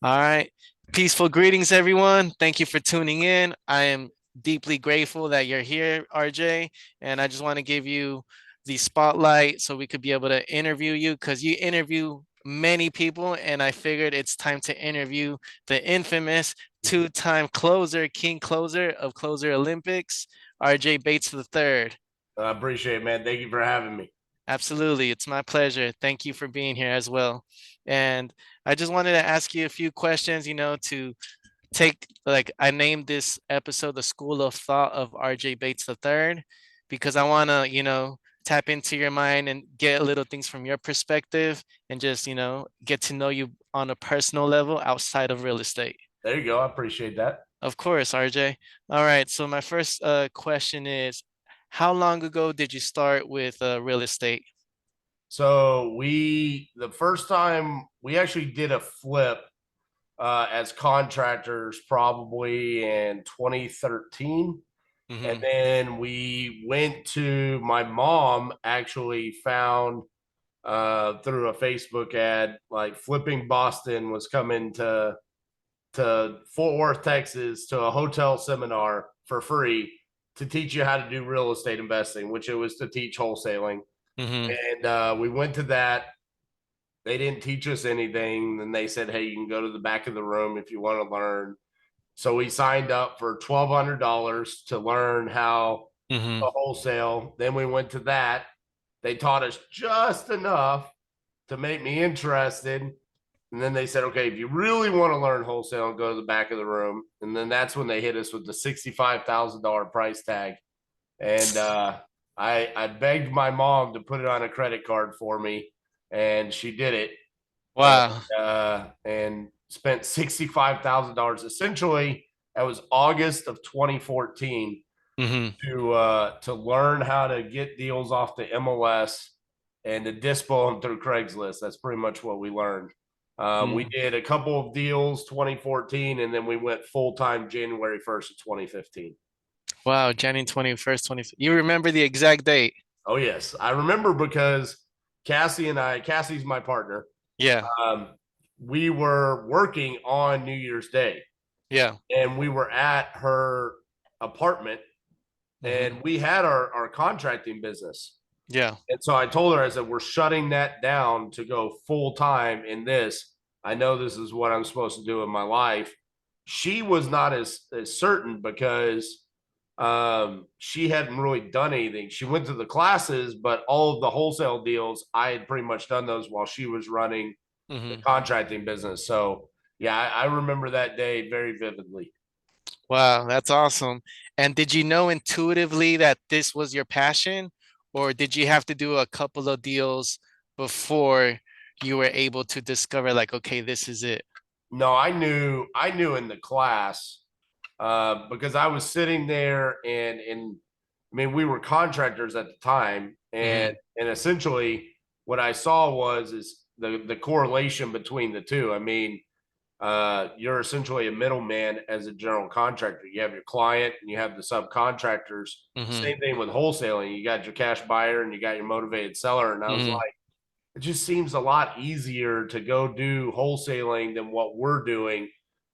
All right. Peaceful greetings, everyone. Thank you for tuning in. I am deeply grateful that you're here, RJ. And I just want to give you the spotlight so we could be able to interview you because you interview many people. And I figured it's time to interview the infamous two-time closer, king closer of Closer Olympics, RJ Bates the third. I appreciate it, man. Thank you for having me. Absolutely. It's my pleasure. Thank you for being here as well. And I just wanted to ask you a few questions, to take, like, I named this episode The School of Thought of RJ Bates III because I want to, tap into your mind and get little things from your perspective and just, get to know you on a personal level outside of real estate. There you go. I appreciate that. Of course, RJ. All right. So my first question is, how long ago did you start with real estate? The first time we actually did a flip as contractors probably in 2013. And Hmm. then we went to my mom actually found through a Facebook ad, like Flipping Boston was coming to Fort Worth, Texas, to a hotel seminar for free to teach you how to do real estate investing, which it was to teach wholesaling. Hmm. And we went to that. They didn't teach us anything. Then they said, "Hey, you can go to the back of the room if you want to learn." So we signed up for $1,200 to learn how Hmm. to wholesale. Then we went to that. They taught us just enough to make me interested. And then they said, okay, if you really want to learn wholesale, go to the back of the room. And then that's when they hit us with the $65,000 price tag. And I begged my mom to put it on a credit card for me, and she did it. Wow. And spent $65,000. Essentially, that was August of 2014 Hmm. to learn how to get deals off the MLS and to dispo them through Craigslist. That's pretty much what we learned. We Mm. did a couple of deals 2014, and then we went full time January 1st of 2015. Wow, January 21st, 20. You remember the exact date? Oh yes, I remember because Cassie's my partner. Yeah. Um, we were working on New Year's Day, Yeah. and we were at her apartment, Hmm. and we had our contracting business. Yeah. And so I told her, I said, we're shutting that down to go full time in this. I know this is what I'm supposed to do in my life. She was not as certain because she hadn't really done anything. She went to the classes, but all of the wholesale deals, I had pretty much done those while she was running the Hmm. contracting business. So, yeah, I remember that day very vividly. Wow, that's awesome. And did you know intuitively that this was your passion, or did you have to do a couple of deals before you were able to discover, like, okay, this is it? No, I knew in the class because I was sitting there and I mean we were contractors at the time Hmm. and essentially what I saw was is the correlation between the two. I mean, you're essentially a middleman as a general contractor. You have your client and you have the subcontractors. Hmm. Same thing with wholesaling. You got your cash buyer and you got your motivated seller. And I was Hmm. like, it just seems a lot easier to go do wholesaling than what we're doing.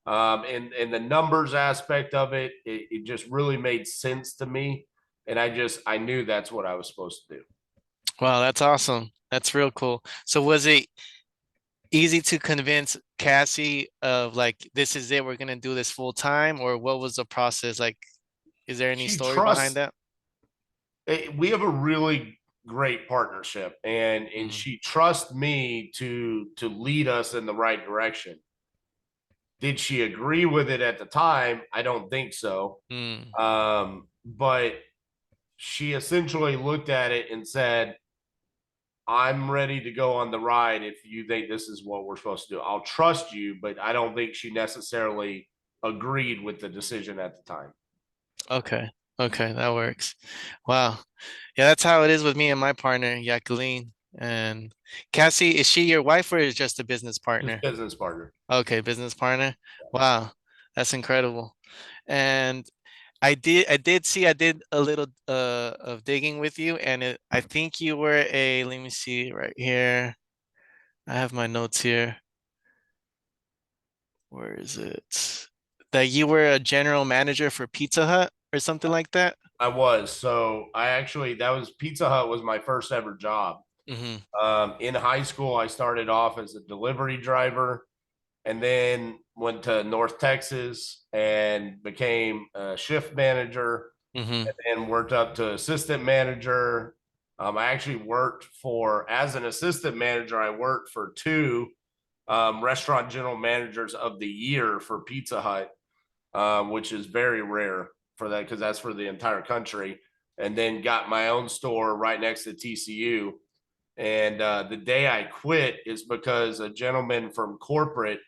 And the numbers aspect of it just really made sense to me. And I knew that's what I was supposed to do. Wow, that's awesome. That's real cool. So was it easy to convince Cassie of, like, this is it, we're gonna do this full time, or what was the process like? Is there any She story behind trusts. that? We have a really great partnership, and Mm. she trusts me to lead us in the right direction. Did she agree with it at the time? I don't think so. Mm. But she essentially looked at it and said, I'm ready to go on the ride if you think this is what we're supposed to do. I'll trust you, but I don't think she necessarily agreed with the decision at the time. Okay. Okay, that works. Wow. Yeah, that's how it is with me and my partner, Jacqueline. And Cassie, is she your wife or is just a business Just partner? business partner. Okay, business partner. Wow, that's incredible. And I did a little of digging with you, and I think you were a, let me see right here. I have my notes here. Where is it? That you were a general manager for Pizza Hut or something like that? I was. So I actually, that was Pizza Hut was my first ever job. Mm-hmm. In high school, I started off as a delivery driver and then went to North Texas and became a shift manager Mm-hmm. and worked up to assistant manager. I actually worked for, as an assistant manager, I worked for two restaurant general managers of the year for Pizza Hut, which is very rare for that because that's for the entire country. And then got my own store right next to TCU. And the day I quit is because a gentleman from corporate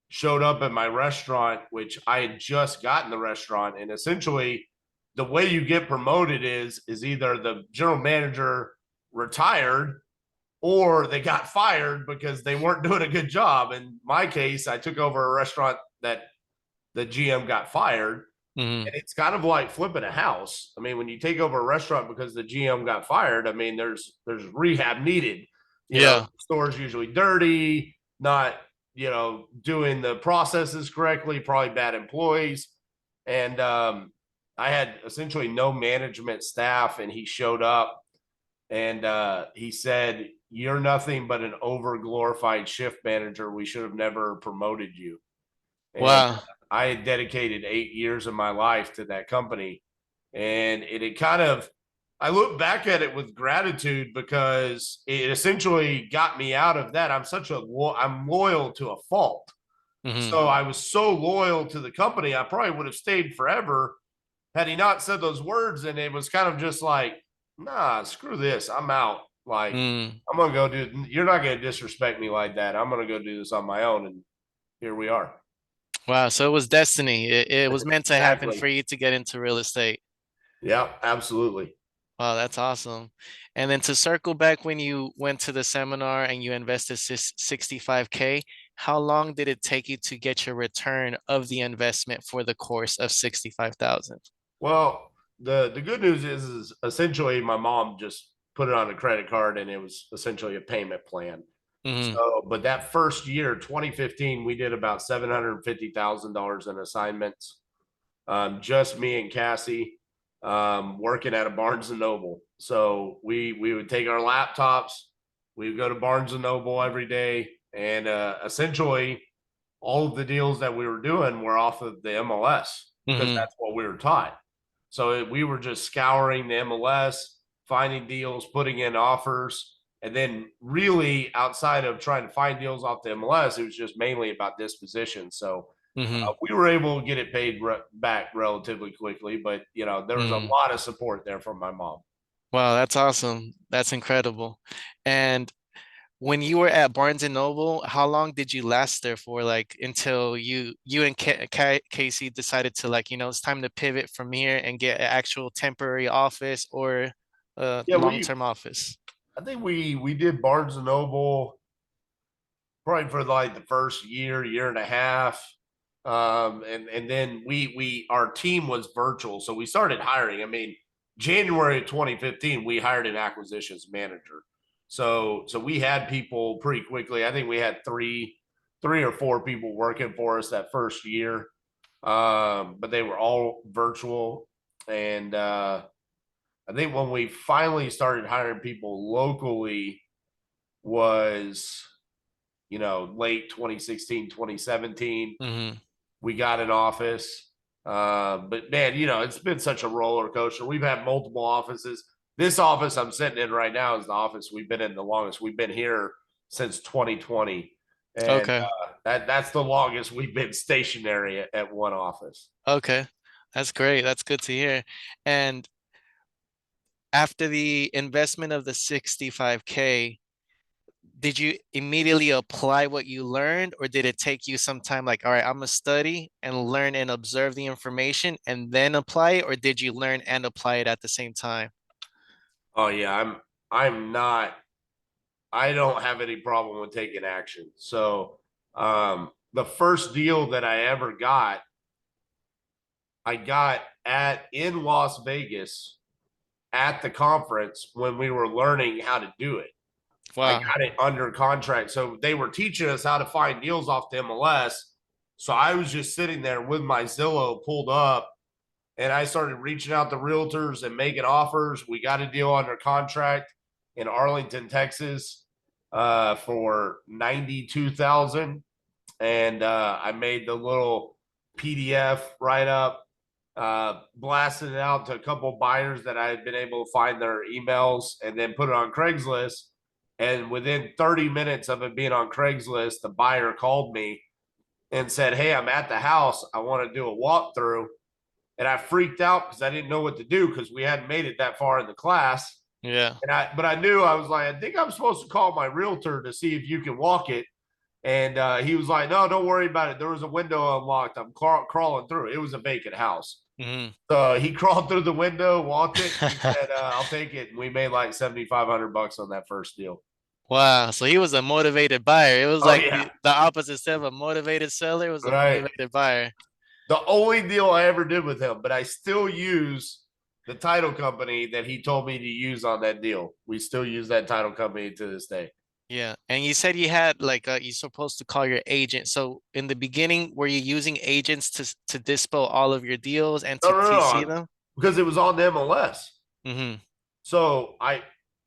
showed up at my restaurant, which I had just gotten the restaurant. And essentially, the way you get promoted is either the general manager retired or they got fired because they weren't doing a good job. In my case, I took over a restaurant that the GM got fired. Mm-hmm. And it's kind of like flipping a house. I mean, when you take over a restaurant because the GM got fired, I mean, there's rehab needed. You know, Yeah. the store's usually dirty, not, doing the processes correctly, probably bad employees. And I had essentially no management staff, and he showed up and he said, "You're nothing but an over glorified shift manager. We should have never promoted you." And Wow. I had dedicated 8 years of my life to that company. And it kind of, I look back at it with gratitude because it essentially got me out of that. I'm loyal to a fault. Mm-hmm. So I was so loyal to the company, I probably would have stayed forever had he not said those words. And it was kind of just like, nah, screw this. I'm out. Like, Mm. I'm going to go you're not going to disrespect me like that. I'm going to go do this on my own. And here we are. Wow. So it was destiny. It was meant to happen Exactly. for you to get into real estate. Yeah, absolutely. Wow, that's awesome. And then to circle back when you went to the seminar and you invested 65K, how long did it take you to get your return of the investment for the course of 65,000? Well, the good news is essentially my mom just put it on a credit card and it was essentially a payment plan. Mm-hmm. So, but that first year, 2015, we did about $750,000 in assignments. Just me and Cassie, working at a Barnes and Noble. So we would take our laptops, we would go to Barnes and Noble every day, and essentially all of the deals that we were doing were off of the MLS because Mm-hmm. that's what we were taught. So we were just scouring the MLS, finding deals, putting in offers. And then, really, outside of trying to find deals off the MLS, it was just mainly about disposition. So Mm-hmm. we were able to get it paid back relatively quickly. But, there was a Mm-hmm. lot of support there from my mom. Wow, that's awesome. That's incredible. And when you were at Barnes and Noble, how long did you last there for? Like until you and Casey decided to like, it's time to pivot from here and get an actual temporary office or a Yeah, long-term office. I think we did Barnes and Noble probably for like the first year and a half. And then our team was virtual, so we started hiring. I mean, January of 2015, we hired an acquisitions manager. So we had people pretty quickly. I think we had three or four people working for us that first year. But they were all virtual. And I think when we finally started hiring people locally was, late 2016, 2017. Hmm. We got an office. But man, it's been such a roller coaster. We've had multiple offices. This office I'm sitting in right now is the office we've been in the longest. We've been here since 2020. And Okay. that's the longest we've been stationary at one office. Okay. That's great. That's good to hear. And after the investment of the 65K, did you immediately apply what you learned, or did it take you some time? Like, all right, I'm gonna study and learn and observe the information and then apply it, or did you learn and apply it at the same time? Oh yeah, I'm not I don't have any problem with taking action. So the first deal that I ever got, I got at in Las Vegas at the conference when we were learning how to do it. I Wow. got it under contract. So they were teaching us how to find deals off the MLS. So I was just sitting there with my Zillow pulled up, and I started reaching out to realtors and making offers. We got a deal under contract in Arlington, Texas, for 92,000, and I made the little PDF write up, blasted it out to a couple of buyers that I had been able to find their emails, and then put it on Craigslist. And within 30 minutes of it being on Craigslist, the buyer called me and said, "Hey, I'm at the house. I want to do a walkthrough." And I freaked out because I didn't know what to do because we hadn't made it that far in the class. Yeah. But I knew, I was like, I think I'm supposed to call my realtor to see if you can walk it. And he was like, "No, don't worry about it. There was a window unlocked. I'm crawling through. It was a vacant house." Hmm. So he crawled through the window, walked it. He said, "I'll take it." And we made like $7,500 on that first deal. Wow. So he was a motivated buyer. It was Oh like yeah, the opposite instead of a motivated seller, it was a right. motivated buyer. The only deal I ever did with him, but I still use the title company that he told me to use on that deal. We still use that title company to this day. Yeah. And you said you had like you're supposed to call your agent. So in the beginning, were you using agents to dispo all of your deals and No, to no, TC no, them? because it was on the MLS. Hmm. So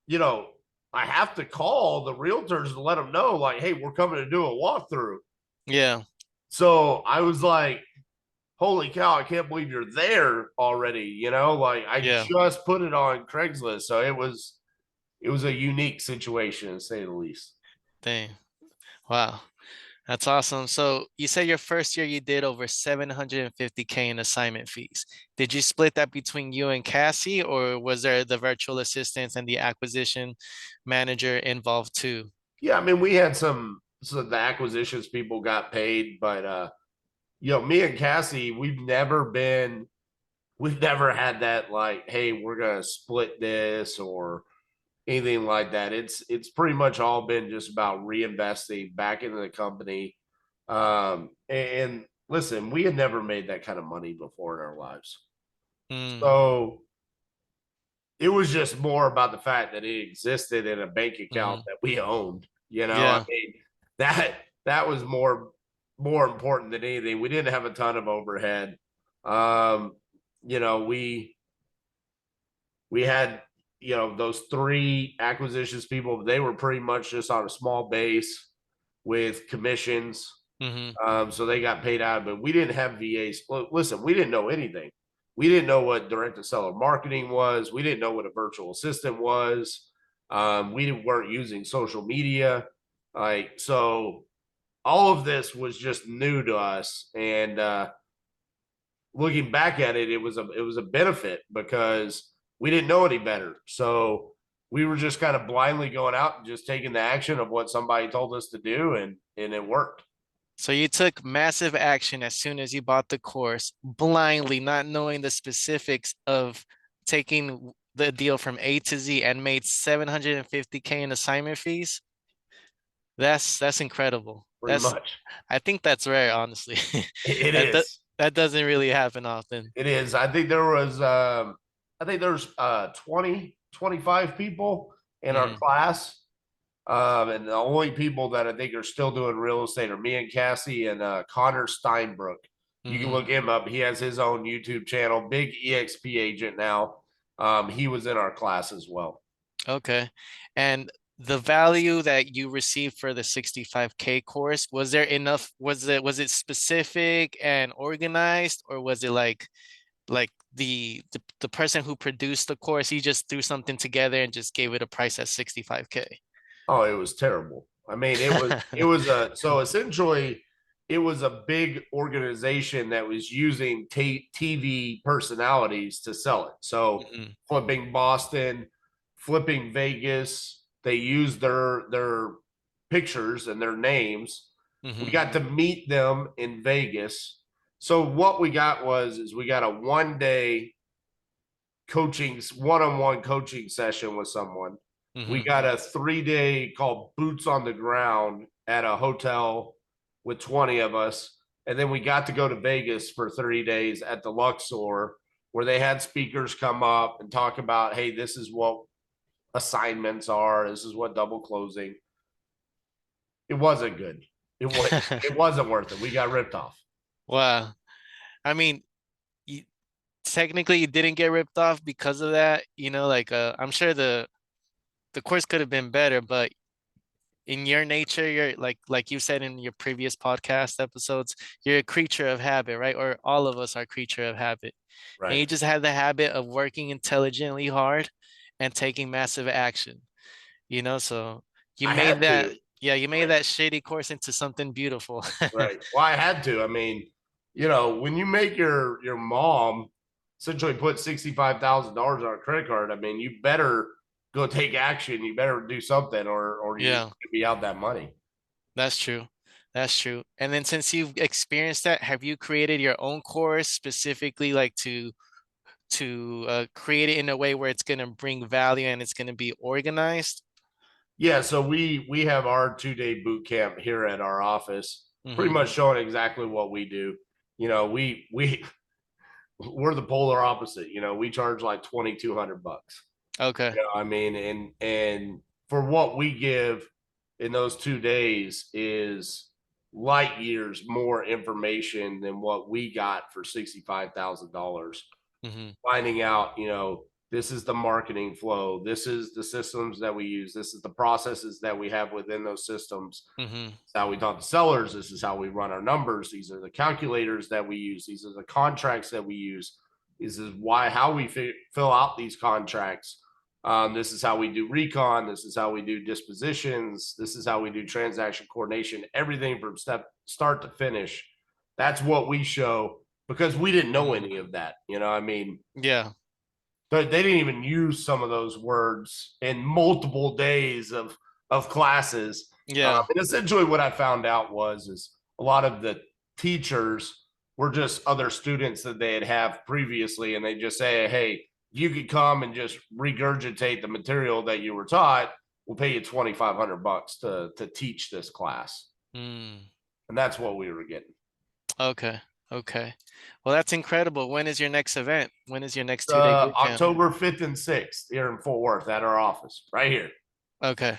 you know, I have to call the realtors to let them know, like, "Hey, we're coming to do a walkthrough." Yeah. So I was like, "Holy cow, I can't believe you're there already." Like I Yeah. just put it on Craigslist. So it was a unique situation to say the least. Dang. Wow. That's awesome. So you said your first year you did over 750K in assignment fees. Did you split that between you and Cassie, or was there the virtual assistants and the acquisition manager involved too? Yeah, I mean, we had so the acquisitions people got paid, but me and Cassie, we've never had that, like, "Hey, we're gonna split this," or anything like that. It's pretty much all been just about reinvesting back into the company. And listen, we had never made that kind of money before in our lives. Mm, So it was just more about the fact that it existed in a bank account hmm. that we owned. I Yeah. mean, that that was more important than anything. We didn't have a ton of overhead. Um, you know, we had those three acquisitions people. They were pretty much just on a small base with commissions. Hmm. So they got paid out, but we didn't have VAs. Listen, we didn't know anything. We didn't know what direct to seller marketing was. We didn't know what a virtual assistant was. We weren't using social media. So all of this was just new to us. And looking back at it, it was a benefit because we didn't know any better. So we were just kind of blindly going out and just taking the action of what somebody told us to do, and it worked. So you took massive action as soon as you bought the course, blindly, not knowing the specifics of taking the deal from A to Z and made 750K in assignment fees. That's incredible. Pretty much. I think that's rare, honestly. It That do- is. that doesn't really happen often. It is. I think there's 20, 25 people in our Hmm. class. And the only people that I think are still doing real estate are me and Cassie and Connor Steinbrook. You can Hmm. look him up. He has his own YouTube channel, big EXP agent now. He was in our class as well. Okay. And the value that you received for the 65K course, was there enough? Was it specific and organized, or was it like the person who produced the course, he just threw something together and just gave it a price at 65K? Oh, it was terrible. I mean, it was so essentially it was a big organization that was using TV personalities to sell it. So Hmm. flipping Boston, flipping Vegas, they used their pictures and their names. We Hmm. got to meet them in Vegas. So what we got is we got a 1 day coaching, one-on-one coaching session with someone. We Hmm. got a 3 day called Boots on the Ground at a hotel with 20 of us. And then we got to go to Vegas for 30 days at the Luxor, where they had speakers come up and talk about, "Hey, this is what assignments are. This is what double closing." It wasn't good. It wasn't worth it. We got ripped off. Wow. I mean, you, technically you didn't get ripped off because of that. Like I'm sure the course could have been better, but in your nature, you're like you said in your previous podcast episodes, you're a creature of habit, right? Or all of us are creature of habit. And Right. you just have the habit of working intelligently hard and taking massive action, so you I made had that, to. yeah, you made Right. that shady course into something beautiful. Right. Well, I had to. I mean, when you make your mom essentially put $65,000 on a credit card, I mean, you better go take action. You better do something, or you're Yeah, gonna be out that money. that's true. That's true. And then since you've experienced that, have you created your own course specifically like to create it in a way where it's going to bring value and it's going to be organized? Yeah, so we have our 2-day boot camp here at our office, pretty Hmm. much showing exactly what we do. We we're the polar opposite. We charge like 2,200 bucks. Okay. I mean, and for what we give in those 2 days is light years more information than what we got for $65,000. Hmm. Finding out, this is the marketing flow, this is the systems that we use, this is the processes that we have within those systems. Hmm. It's how we talk to sellers. This is how we run our numbers. These are the calculators that we use. These are the contracts that we use. This is how we fill out these contracts. This is how we do recon. This is how we do dispositions. This is how we do transaction coordination. Everything from start to finish. That's what we show because we didn't know Hmm. any of that. I mean, Yeah. they didn't even use some of those words in multiple days of classes. Yeah. And essentially, what I found out is a lot of the teachers were just other students that they had have previously, and they just say, "Hey, you could come and just regurgitate the material that you were taught. We'll pay you $2,500 to teach this class," Mm. and that's what we were getting. Okay. Okay. Well, that's incredible. When is your next event? When is your next 2-day boot camp? October 5th and 6th here in Fort Worth at our office, right here. Okay.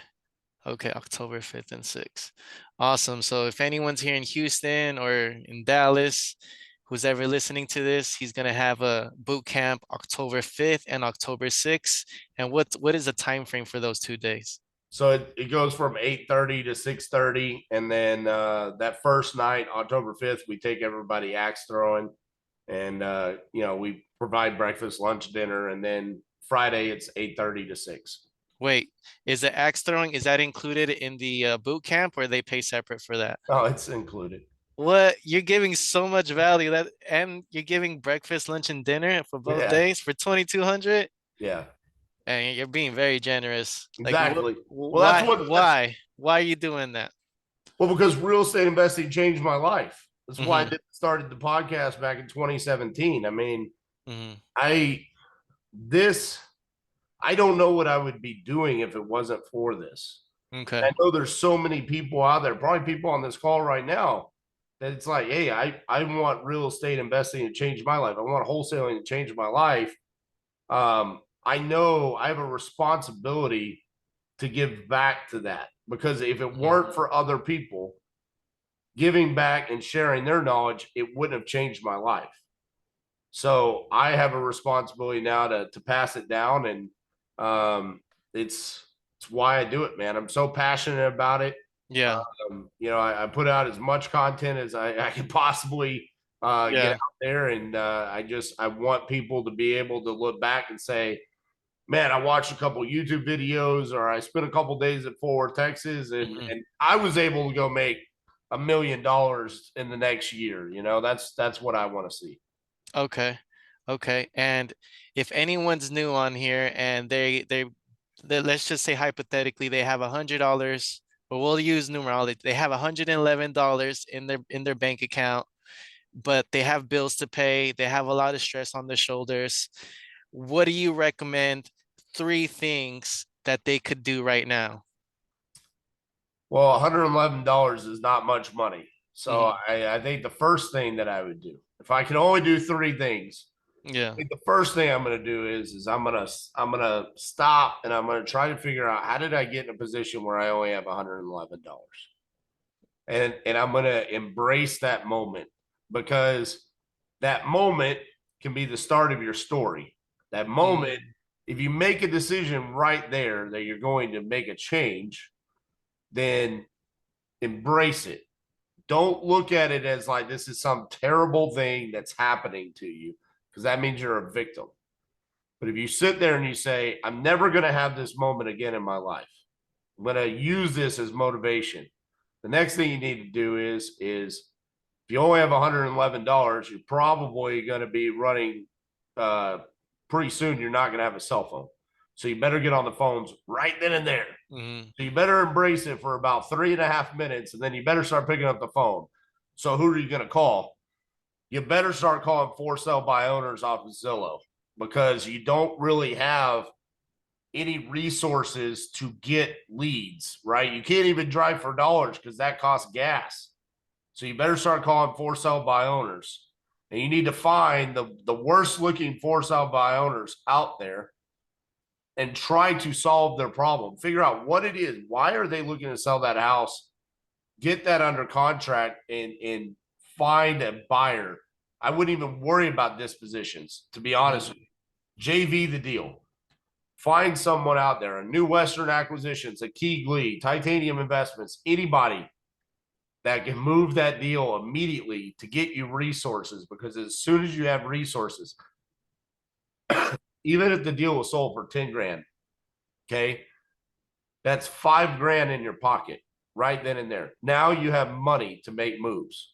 Okay, October 5th and 6th. Awesome. So if anyone's here in Houston or in Dallas, who's ever listening to this, he's gonna have a boot camp October 5th and October 6th. And what is the time frame for those 2 days? So it goes from 8:30 to 6:30, and then that first night, October 5th, we take everybody axe throwing, and we provide breakfast, lunch, dinner, and then Friday it's 8:30 to 6. Wait, is the axe throwing, is that included in the boot camp or they pay separate for that? Oh, it's included. What? You're giving so much value that, and you're giving breakfast, lunch, and dinner for both Yeah, days for 2,200? yeah, And you're being very generous. Like, exactly. Well, that's why, what that's why are you doing that? well because real estate investing changed my life. That's why Hmm. started the podcast back in 2017. I mean, Hmm. I this I don't know what I would be doing if it wasn't for this. Okay. I know there's so many people out there, probably people on this call right now, that it's like, hey, I want real estate investing to change my life. I want wholesaling to change my life. I know I have a responsibility to give back to that because if it Hmm. weren't for other people giving back and sharing their knowledge, it wouldn't have changed my life. So I have a responsibility now to pass it down, and um, it's why I do it, man. I'm so passionate about it. Yeah. I put out as much content as I can possibly get Yeah. out there, and I want people to be able to look back and say, "Man, I watched a couple YouTube videos, or I spent a couple days at Fort Worth, Texas, and Hmm. and I was able to go make $1 million in the next year." That's what I want to see. Okay. Okay. And if anyone's new on here and let's just say hypothetically they have $100, but we'll use numerology. They have $111 in their bank account, but they have bills to pay. They have a lot of stress on their shoulders. What do you recommend? Three things that they could do right now. Well, $111 is not much money. So Hmm. I think the first thing that I would do, if I can only do three things, I Yeah. think the first thing I'm going to do is I'm gonna stop and I'm going to try to figure out how did I get in a position where I only have $111, and I'm going to embrace that moment because that moment can be the start of your story. That moment, Mm, if you make a decision right there that you're going to make a change, then embrace it. Don't look at it as like this is some terrible thing that's happening to you, because that means you're a victim. But if you sit there and you say, I'm never going to have this moment again in my life, I'm going to use this as motivation. The next thing you need to do is if you only have $111, you're probably going to be running pretty soon. You're not going to have a cell phone. So you better get on the phones right then and there. mm, So you better embrace it for about 3.5 minutes, and then you better start picking up the phone. So who are you going to call? You better start calling for sale by owners off of Zillow, because you don't really have any resources to get leads, right? You can't even drive for dollars because that costs gas. So you better start calling for sale by owners. And you need to find the worst looking for sale by owners out there and try to solve their problem. Figure out what it is. Why are they looking to sell that house? Get that under contract and find a buyer. I wouldn't even worry about dispositions, to be honest mm. with you. JV the deal. Find someone out there, a New Western Acquisitions, a Keegley, Titanium Investments, anybody that can move that deal immediately to get you resources. Because as soon as you have resources, even if the deal was sold for 10 grand, okay, that's 5 grand in your pocket right then and there. Now you have money to make moves.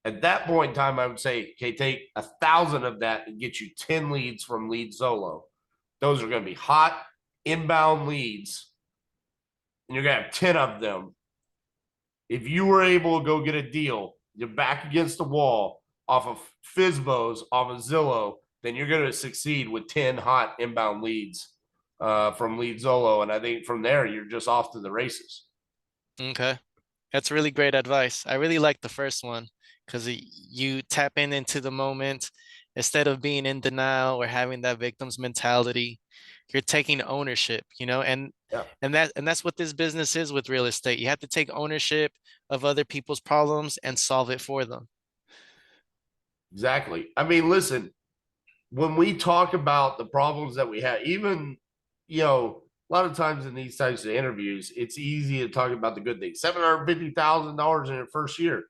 At that point in time, I would say, okay, take 1,000 of that and get you 10 leads from Lead Zolo. Those are going to be hot inbound leads, and you're going to have 10 of them. If you were able to go get a deal, you're back against the wall off of Fizbos, off of Zillow, then you're going to succeed with 10 hot inbound leads from Lead Zolo. And I think from there, you're just off to the races. Okay. That's really great advice. I really like the first one because you tap into the moment instead of being in denial or having that victim's mentality. You're taking ownership, Yeah, and that's what this business is with real estate. You have to take ownership of other people's problems and solve it for them. exactly. I mean, listen, when we talk about the problems that we have, even, a lot of times in these types of interviews, it's easy to talk about the good things. $750,000 in your first year.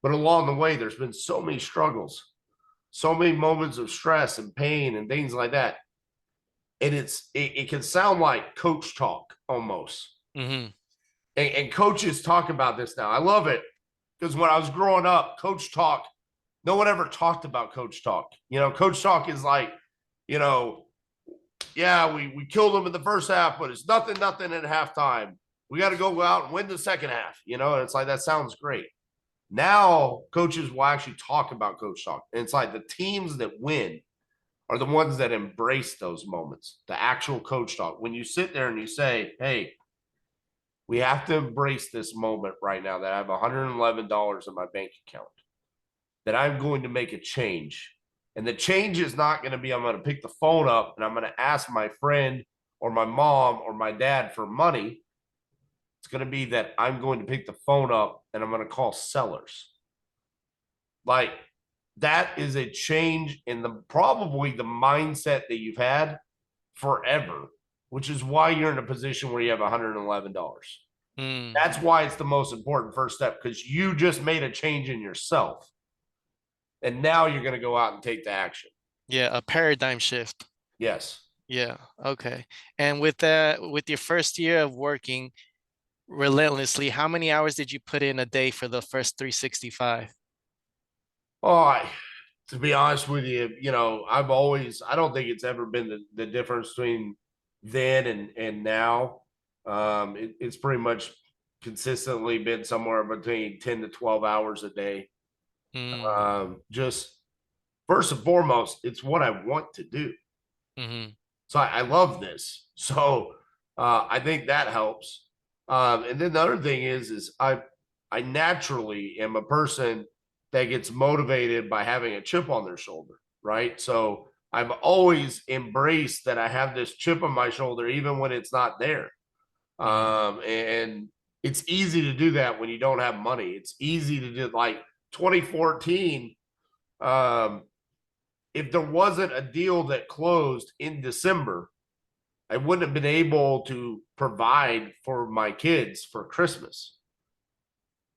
But along the way, there's been so many struggles, so many moments of stress and pain and things like that. And it can sound like coach talk almost. Hmm. And coaches talk about this now. I love it because when I was growing up, coach talk, no one ever talked about coach talk. Coach talk is like, you know, yeah, we killed them in the first half, but it's nothing at halftime. We got to go out and win the second half, and it's like, that sounds great. Now coaches will actually talk about coach talk. And it's like the teams that win are the ones that embrace those moments, the actual coach talk. When you sit there and you say, hey, we have to embrace this moment right now that I have $111 in my bank account, that I'm going to make a change. And the change is not going to be, I'm going to pick the phone up and I'm going to ask my friend or my mom or my dad for money. It's going to be that I'm going to pick the phone up and I'm going to call sellers. Like, that is a change in probably the mindset that you've had forever, which is why you're in a position where you have $111. Mm. That's why it's the most important first step, because you just made a change in yourself. And now you're going to go out and take the action. Yeah, a paradigm shift. Yes. Yeah, okay. And with that, with your first year of working relentlessly, how many hours did you put in a day for the first 365? Oh, to be honest with you, I don't think it's ever been the difference between then and now. It's pretty much consistently been somewhere between 10 to 12 hours a day. Mm, Just first and foremost, it's what I want to do. hmm. So I love this. So I think that helps. And then the other thing is I naturally am a person that gets motivated by having a chip on their shoulder, right? So I've always embraced that I have this chip on my shoulder, even when it's not there. Hmm. And it's easy to do that when you don't have money. It's easy to do, like, 2014, if there wasn't a deal that closed in December, I wouldn't have been able to provide for my kids for Christmas.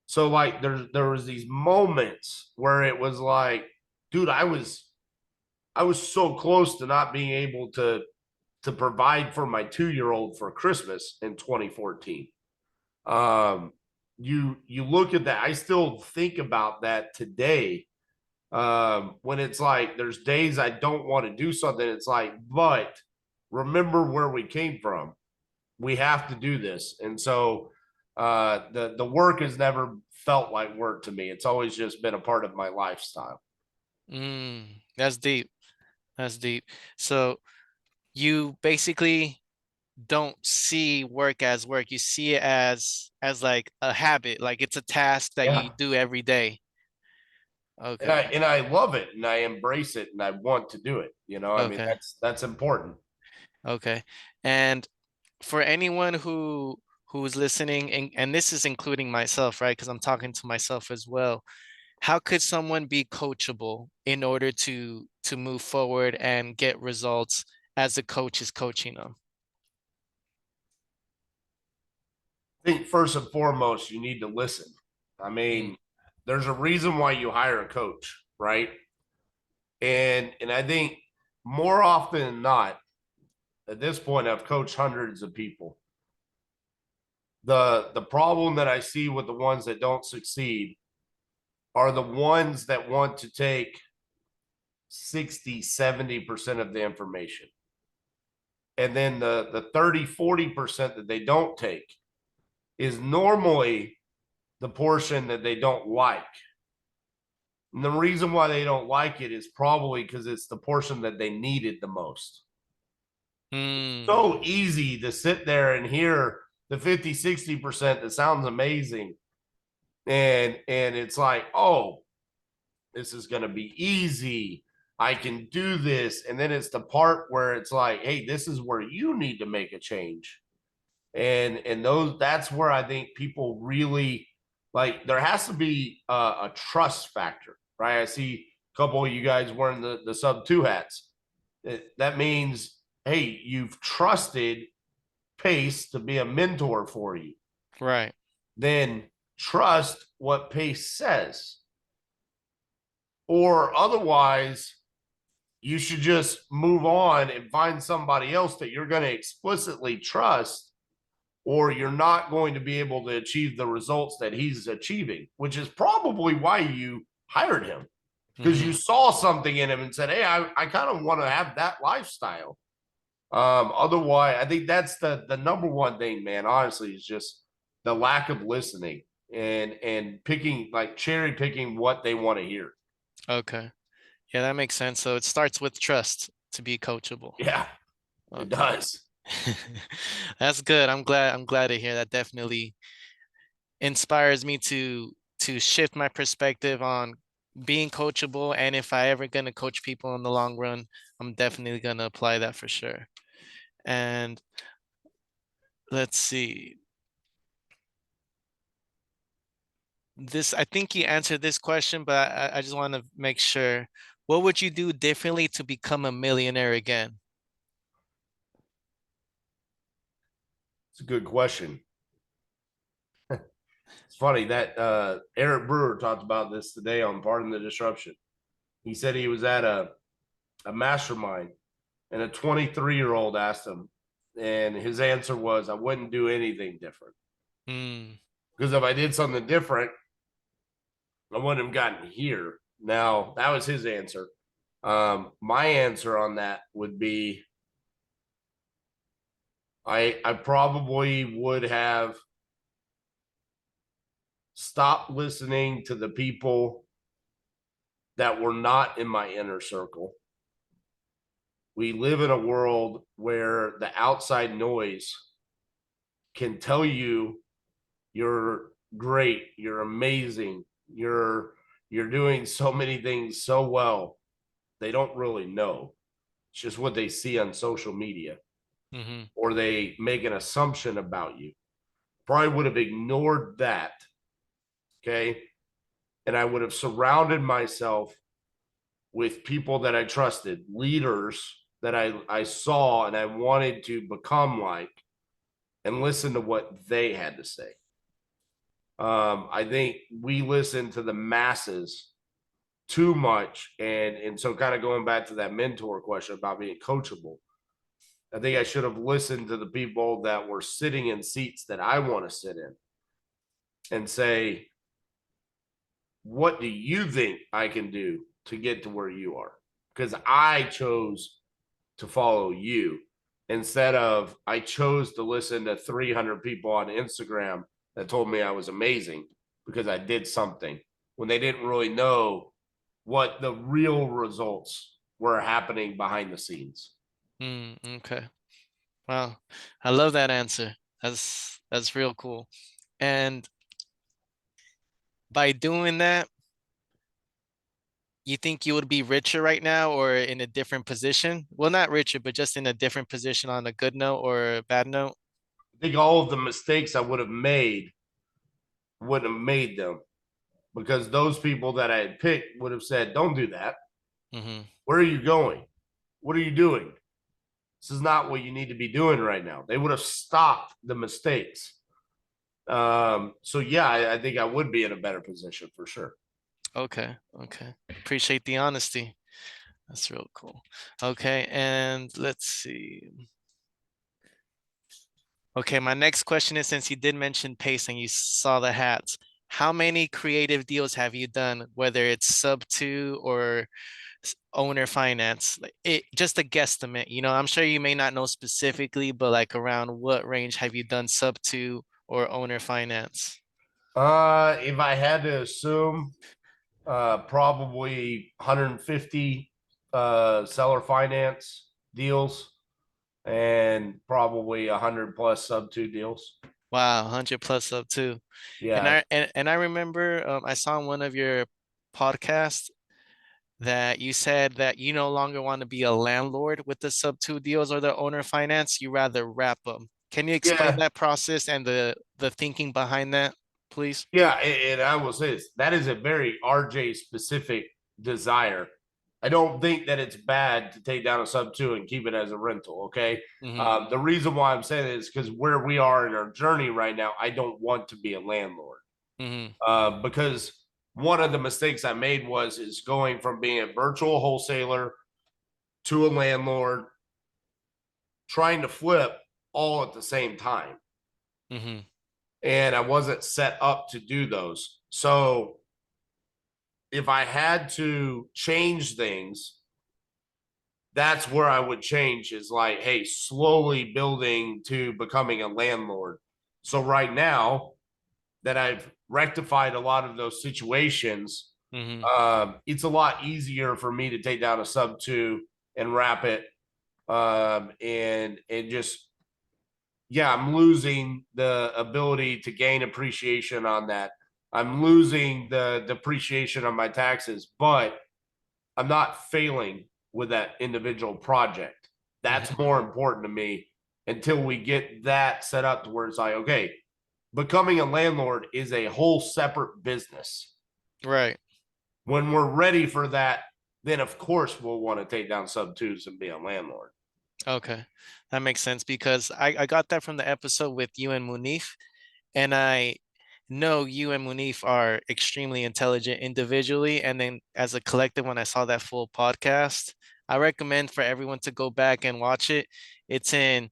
So like there was these moments where it was like, dude, I was so close to not being able to provide for my 2-year-old for Christmas in 2014. You look at that, I still think about that today. When it's like there's days I don't want to do something, it's like, but remember where we came from. We have to do this. And so the work has never felt like work to me. It's always just been a part of my lifestyle. That's deep. That's deep. So you basically don't see work as work. You see it as like a habit, like it's a task that you Yeah. do every day. And I Okay. and I love it and I embrace it and I want to do it. I mean Okay. that's important. Okay. And for anyone who's listening, and this is including myself, right? Because I'm talking to myself as well. How could someone be coachable in order to move forward and get results as the coach is coaching them? I think first and foremost, you need to listen. I Mm, mean, there's a reason why you hire a coach, right? And I think more often than not, at this point, I've coached hundreds of people. The problem that I see with the ones that don't succeed are the ones that want to take 60-70% of the information. And then the 30-40% that they don't take is normally the portion that they don't like. And the reason why they don't like it is probably because it's the portion that they needed the most. mm, So easy to sit there and hear the 50-60% that sounds amazing. And it's like, oh, this is going to be easy. I can do this. And then it's the part where it's like, hey, this is where you need to make a change. And that's where I think people really like there has to be a trust factor, right? I see a couple of you guys wearing the sub 2 hats. That means, hey, you've trusted Pace to be a mentor for you. right. Then trust what Pace says. Or otherwise, you should just move on and find somebody else that you're going to explicitly trust, or you're not going to be able to achieve the results that he's achieving, which is probably why you hired him because you Hmm. saw something in him and said, hey, I kind of want to have that lifestyle. Otherwise, I think that's the number one thing, man, honestly, is just the lack of listening and picking, like cherry picking what they want to hear. Okay. Yeah, that makes sense. So it starts with trust to be coachable. Yeah, it Okay. does. That's good. I'm glad to hear that. Definitely inspires me to shift my perspective on being coachable. And if I ever gonna coach people in the long run, I'm definitely gonna apply that for sure. And let's see. This, I think you answered this question, but I just want to make sure. What would you do differently to become a millionaire again? It's a good question. It's funny that Eric Brewer talked about this today on Pardon the Disruption. He said he was at a mastermind and a 23-year-old asked him, and his answer was, I wouldn't do anything different. Mm, Because if I did something different, I wouldn't have gotten here. Now, that was his answer. My answer on that would be I probably would have stopped listening to the people that were not in my inner circle. We live in a world where the outside noise can tell you you're great, you're amazing, you're doing so many things so well. They don't really know. It's just what they see on social media, hmm. or they make an assumption about you. Probably would have ignored that. Okay. and I would have surrounded myself with people that I trusted, leaders that I saw and I wanted to become like, and listen to what they had to say. I think we listen to the masses too much, and so kind of going back to that mentor question about being coachable. I think I should have listened to the people that were sitting in seats that I want to sit in and say, what do you think I can do to get to where you are? Because I chose to follow you instead of I chose to listen to 300 people on Instagram that told me I was amazing because I did something when they didn't really know what the real results were happening behind the scenes. Okay. Wow. I love that answer. That's real cool. And by doing that, you think you would be richer right now or in a different position? Well, not richer, but just in a different position on a good note or a bad note? I think all of the mistakes I would have made wouldn't have made them because those people that I had picked would have said, don't do that. Mm-hmm. Where are you going? What are you doing? This is not what you need to be doing right now. They would have stopped the mistakes. So yeah, I think I would be in a better position for sure. Okay. Okay. Appreciate the honesty. That's real cool. Okay, and let's see. Okay, my next question is, since you did mention pacing, you saw the hats. How many creative deals have you done, whether it's sub two or owner finance? Like it just a guesstimate, I'm sure you may not know specifically, but like around what range have you done sub two or owner finance? If I had to assume, probably 150 seller finance deals and probably 100 plus sub two deals. Wow, 100 plus sub two. And Yeah, I remember I saw on one of your podcasts that you said that you no longer want to be a landlord with the sub two deals or the owner finance, you rather wrap them. Can you explain yeah, that process and the thinking behind that, please? yeah. And I will say this, that is a very RJ specific desire. I don't think that it's bad to take down a sub two and keep it as a rental. Okay. Mm-hmm. The reason why I'm saying this is because where we are in our journey right now, I don't want to be a landlord. Mm-hmm. Because one of the mistakes I made was is going from being a virtual wholesaler to a landlord, trying to flip all at the same time. Mm-hmm. And I wasn't set up to do those. So if I had to change things, that's where I would change is like, hey, slowly building to becoming a landlord. So right now that I've rectified a lot of those situations, Mm-hmm. it's a lot easier for me to take down a sub two and wrap it. And just yeah, I'm losing the ability to gain appreciation on that. I'm losing the depreciation on my taxes, but I'm not failing with that individual project. That's Mm-hmm. more important to me until we get that set up to where it's like, okay, becoming a landlord is a whole separate business. Right. When we're ready for that, then of course we'll want to take down sub twos and be a landlord. Okay. That makes sense because I got that from the episode with you and Munif, and I know you and Munif are extremely intelligent individually. And then as a collective, when I saw that full podcast, I recommend for everyone to go back and watch it. It's in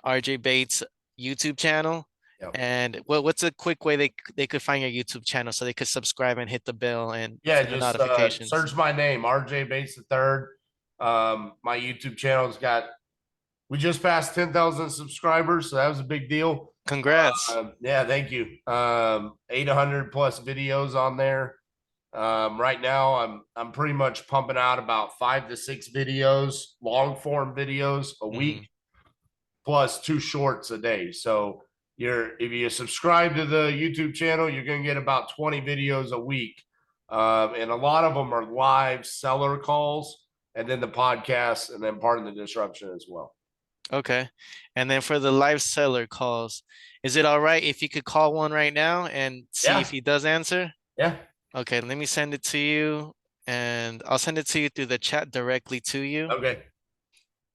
RJ Bates' YouTube channel. Yep. And what's a quick way they could find your YouTube channel so they could subscribe and hit the bell and Yeah, for the just notifications? search my name, RJ Bates the third. My YouTube channel's got we just passed 10,000 subscribers, so that was a big deal. Congrats. Yeah, thank you. 800 plus videos on there. Right now, I'm pretty much pumping out about 5 to 6 videos, long form videos a Mm-hmm. week, plus 2 shorts a day. So if you subscribe to the YouTube channel, you're going to get about 20 videos a week, and a lot of them are live seller calls, and then the podcast, and then part of the disruption as well. Okay. And then for the live seller calls, is it all right if you could call one right now and see if Yeah, he does answer? yeah. Okay, let me send it to you, and I'll send it to you through the chat directly to you. Okay.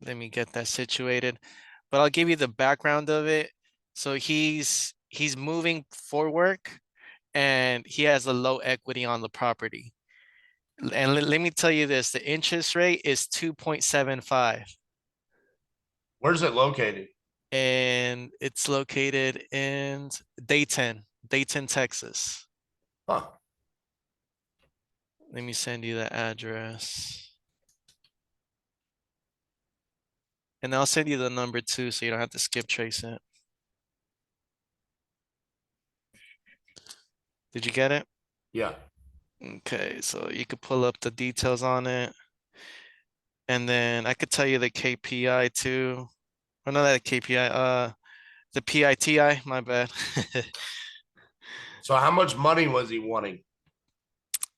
Let me get that situated. But I'll give you the background of it. So he's moving for work and he has a low equity on the property. And let me tell you this, the interest rate is 2.75 Where's it located? and it's located in Dayton, Texas. Huh. Let me send you the address. And I'll send you the number too, so you don't have to skip trace it. Did you get it? Yeah. Okay, so you could pull up the details on it. And then I could tell you the KPI too. Or not that KPI, the PITI, my bad. So how much money was he wanting?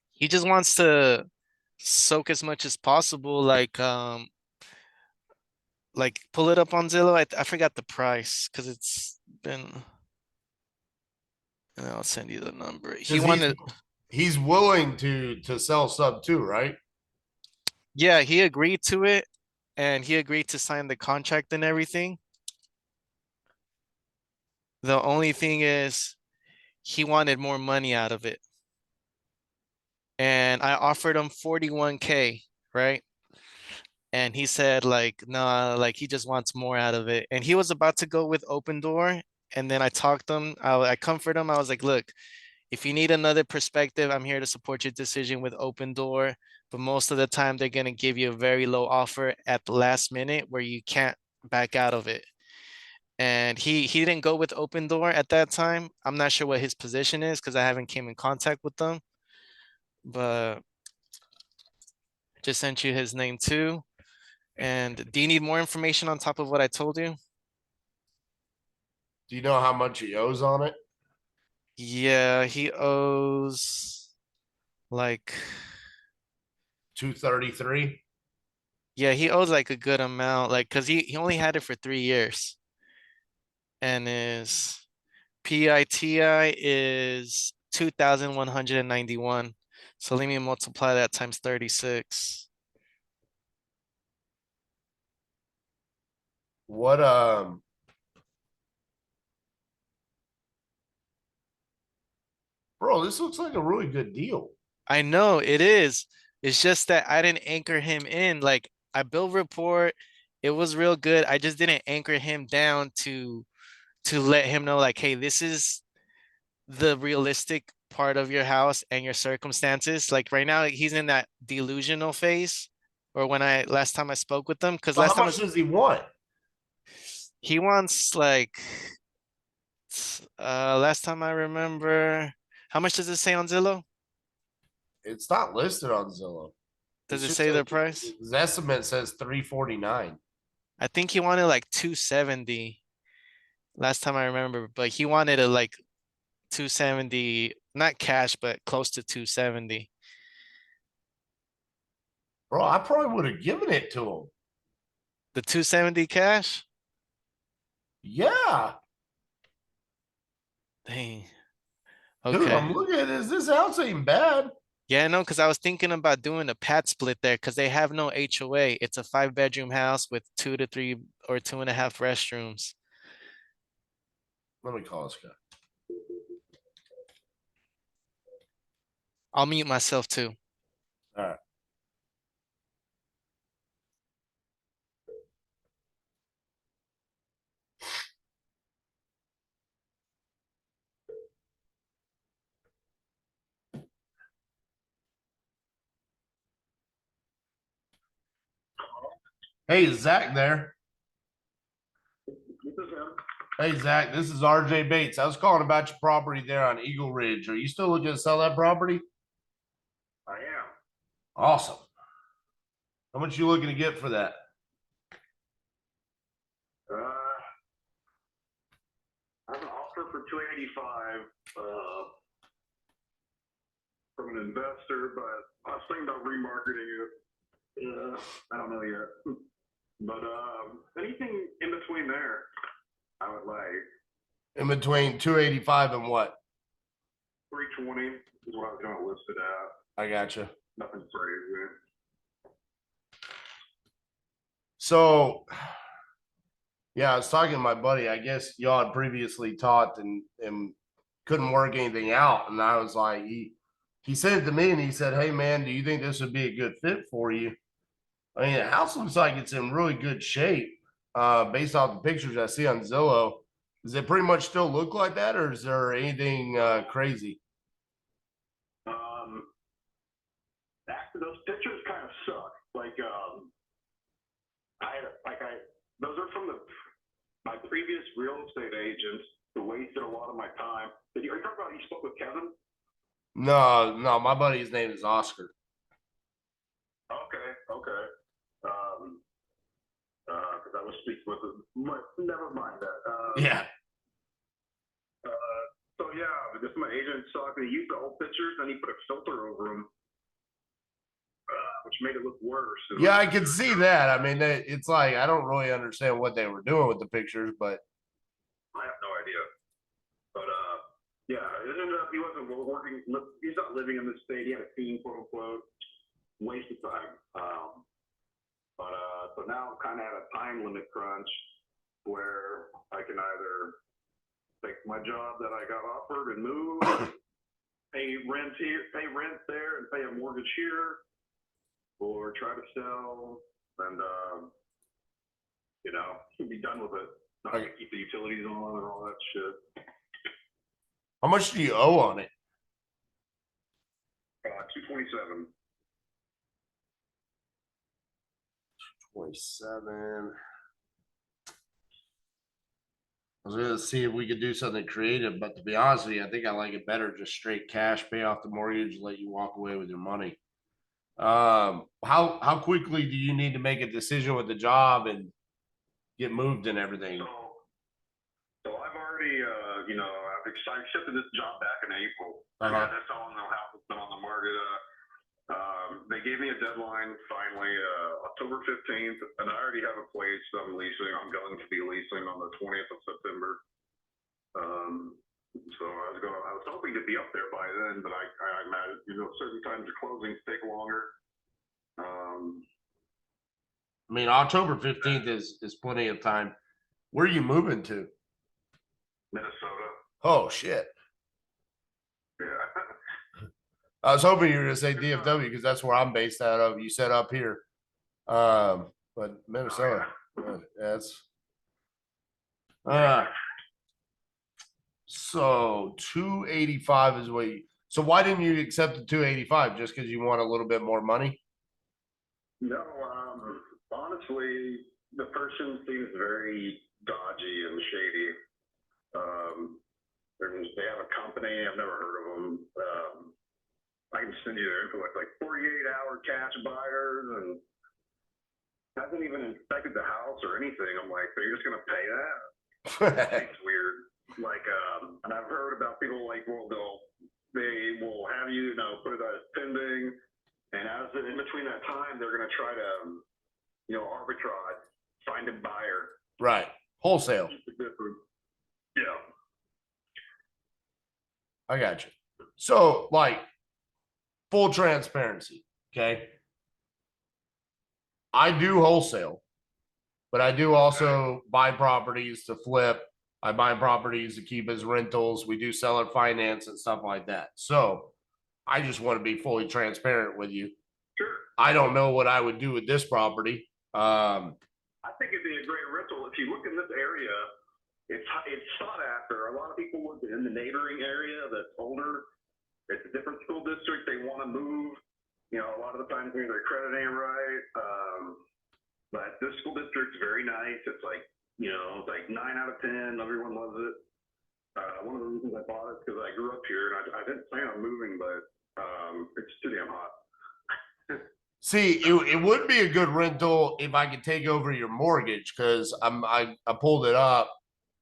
He just wants to soak as much as possible, like pull it up on Zillow. I forgot the price because it's been, and I'll send you the number. He Because wanted, he's willing to sell sub two, right? yeah, he agreed to it and he agreed to sign the contract and everything. The only thing is he wanted more money out of it. And I offered him 41K, right? And he said like, nah, like he just wants more out of it. And he was about to go with Open Door. And then I talked him, I comfort him. I was like, look, if you need another perspective, I'm here to support your decision with Open Door. But most of the time, they're going to give you a very low offer at the last minute where you can't back out of it. And he didn't go with Open Door at that time. I'm not sure what his position is because I haven't came in contact with them. But just sent you his name too. And do you need more information on top of what I told you? Do you know how much he owes on it? Yeah, he owes like, 233. yeah, he owes like a good amount, like, cause he only had it for 3 years, and his PITI is 2,191. So let me multiply that times 36. What bro, this looks like a really good deal. I know it is. It's just that I didn't anchor him in. Like I built report, it was real good. I just didn't anchor him down to let him know like, hey, this is the realistic part of your house and your circumstances. Like right now, he's in that delusional phase. Or when I last time I spoke with him, because Well, how last time much does he want? he wants like last time I remember, how much does it say on Zillow? It's not listed on Zillow. Does It's it just say the price? his estimate says 349. I think he wanted like 270 last time I remember, but he wanted a like 270, not cash, but close to 270. Bro, I probably would have given it to him. The 270 cash? Yeah. Dang. Dude, Okay. I'm looking at this house ain't bad. Yeah, no, because I was thinking about doing a pad split there because they have no HOA. It's a 5 bedroom house with 2 to 3 or 2.5 restrooms. Let me call this guy. I'll mute myself too. All right. Hey, is Zach there? Hey, Zach, this is RJ Bates. I was calling about your property there on Eagle Ridge. Are you still looking to sell that property? I am. Awesome. How much you looking to get for that? I have an offer for 285 from an investor, but I was thinking about remarketing it. I don't know yet. But anything in between there, I would like. In between 285 and what? 320 is what I was going to list it at. I gotcha. Nothing crazy. So, yeah, I was talking to my buddy. I guess y'all had previously talked and couldn't work anything out. And I was like, he said it to me and he said, "Hey man, do you think this would be a good fit for you?" I mean, the house looks like it's in really good shape. Based off the pictures I see on Zillow. Does it pretty much still look like that, or is there anything crazy? Those pictures kind of suck. Like, those are from my previous real estate agent who wasted a lot of my time. Are you talking about you spoke with Kevin? No, my buddy's name is Oscar. Okay. Because I was speaking with him. Never mind that. Yeah. So yeah, just my agent saw he used the old pictures and he put a filter over them, which made it look worse. Yeah, I can see that. I mean, it's like I don't really understand what they were doing with the pictures, but I have no idea. But yeah, it ended up he wasn't working. He's not living in the state. He had a team, quote unquote. Waste of time. So now I'm kind of at a time limit crunch where I can either take my job that I got offered and move, pay rent there, and pay a mortgage here, or try to sell and be done with it. Not Okay. keep the utilities on and all that shit. how much do you owe on it? 227. 27. I was gonna see if we could do something creative, but to be honest with you, I think I like it better just straight cash, pay off the mortgage, let you walk away with your money. How quickly do you need to make a decision with the job and get moved and everything? So I've already, I accepted this job back in April. Uh-huh. Yeah, that's how long the house has been on the market. They gave me a deadline finally, October 15th, and I already have a place I'm leasing. I'm going to be leasing on the 20th of September. So I was hoping to be up there by then, but I imagine, certain times the closings take longer. I mean, October 15th is plenty of time. Where are you moving to? Minnesota. Oh shit. Yeah. I was hoping you were gonna say DFW because that's where I'm based out of. You said up here. But Minnesota. That's so 285 is what you, so why didn't you accept the 285? Just because you want a little bit more money? No, honestly, the person seems very dodgy and shady. They have a company. I've never heard of them. I can send you their info. It's like 48-hour cash buyers and hasn't even inspected the house or anything. I'm like, so you're just gonna pay that? It's weird. Like, and I've heard about people like, well, they will have you, put it as pending, and as in between that time, they're gonna try to, arbitrage, find a buyer. Right. Wholesale. Yeah. I got you. So, like, full transparency. Okay. I do wholesale, but I do also buy properties to flip. I buy properties to keep as rentals. We do seller finance and stuff like that. So I just want to be fully transparent with you. Sure. I don't know what I would do with this property. I think it'd be a great rental. If you look in this area, it's sought after. A lot of people look in the neighboring area that's older. It's a different school district. They want to move. A lot of the times maybe their credit ain't right. But this school district's very nice. It's like, it's like 9 out of 10. Everyone loves it. One of the reasons I bought it is because I grew up here and I didn't plan on moving, but it's too damn hot. See, it would be a good rental if I could take over your mortgage because I pulled it up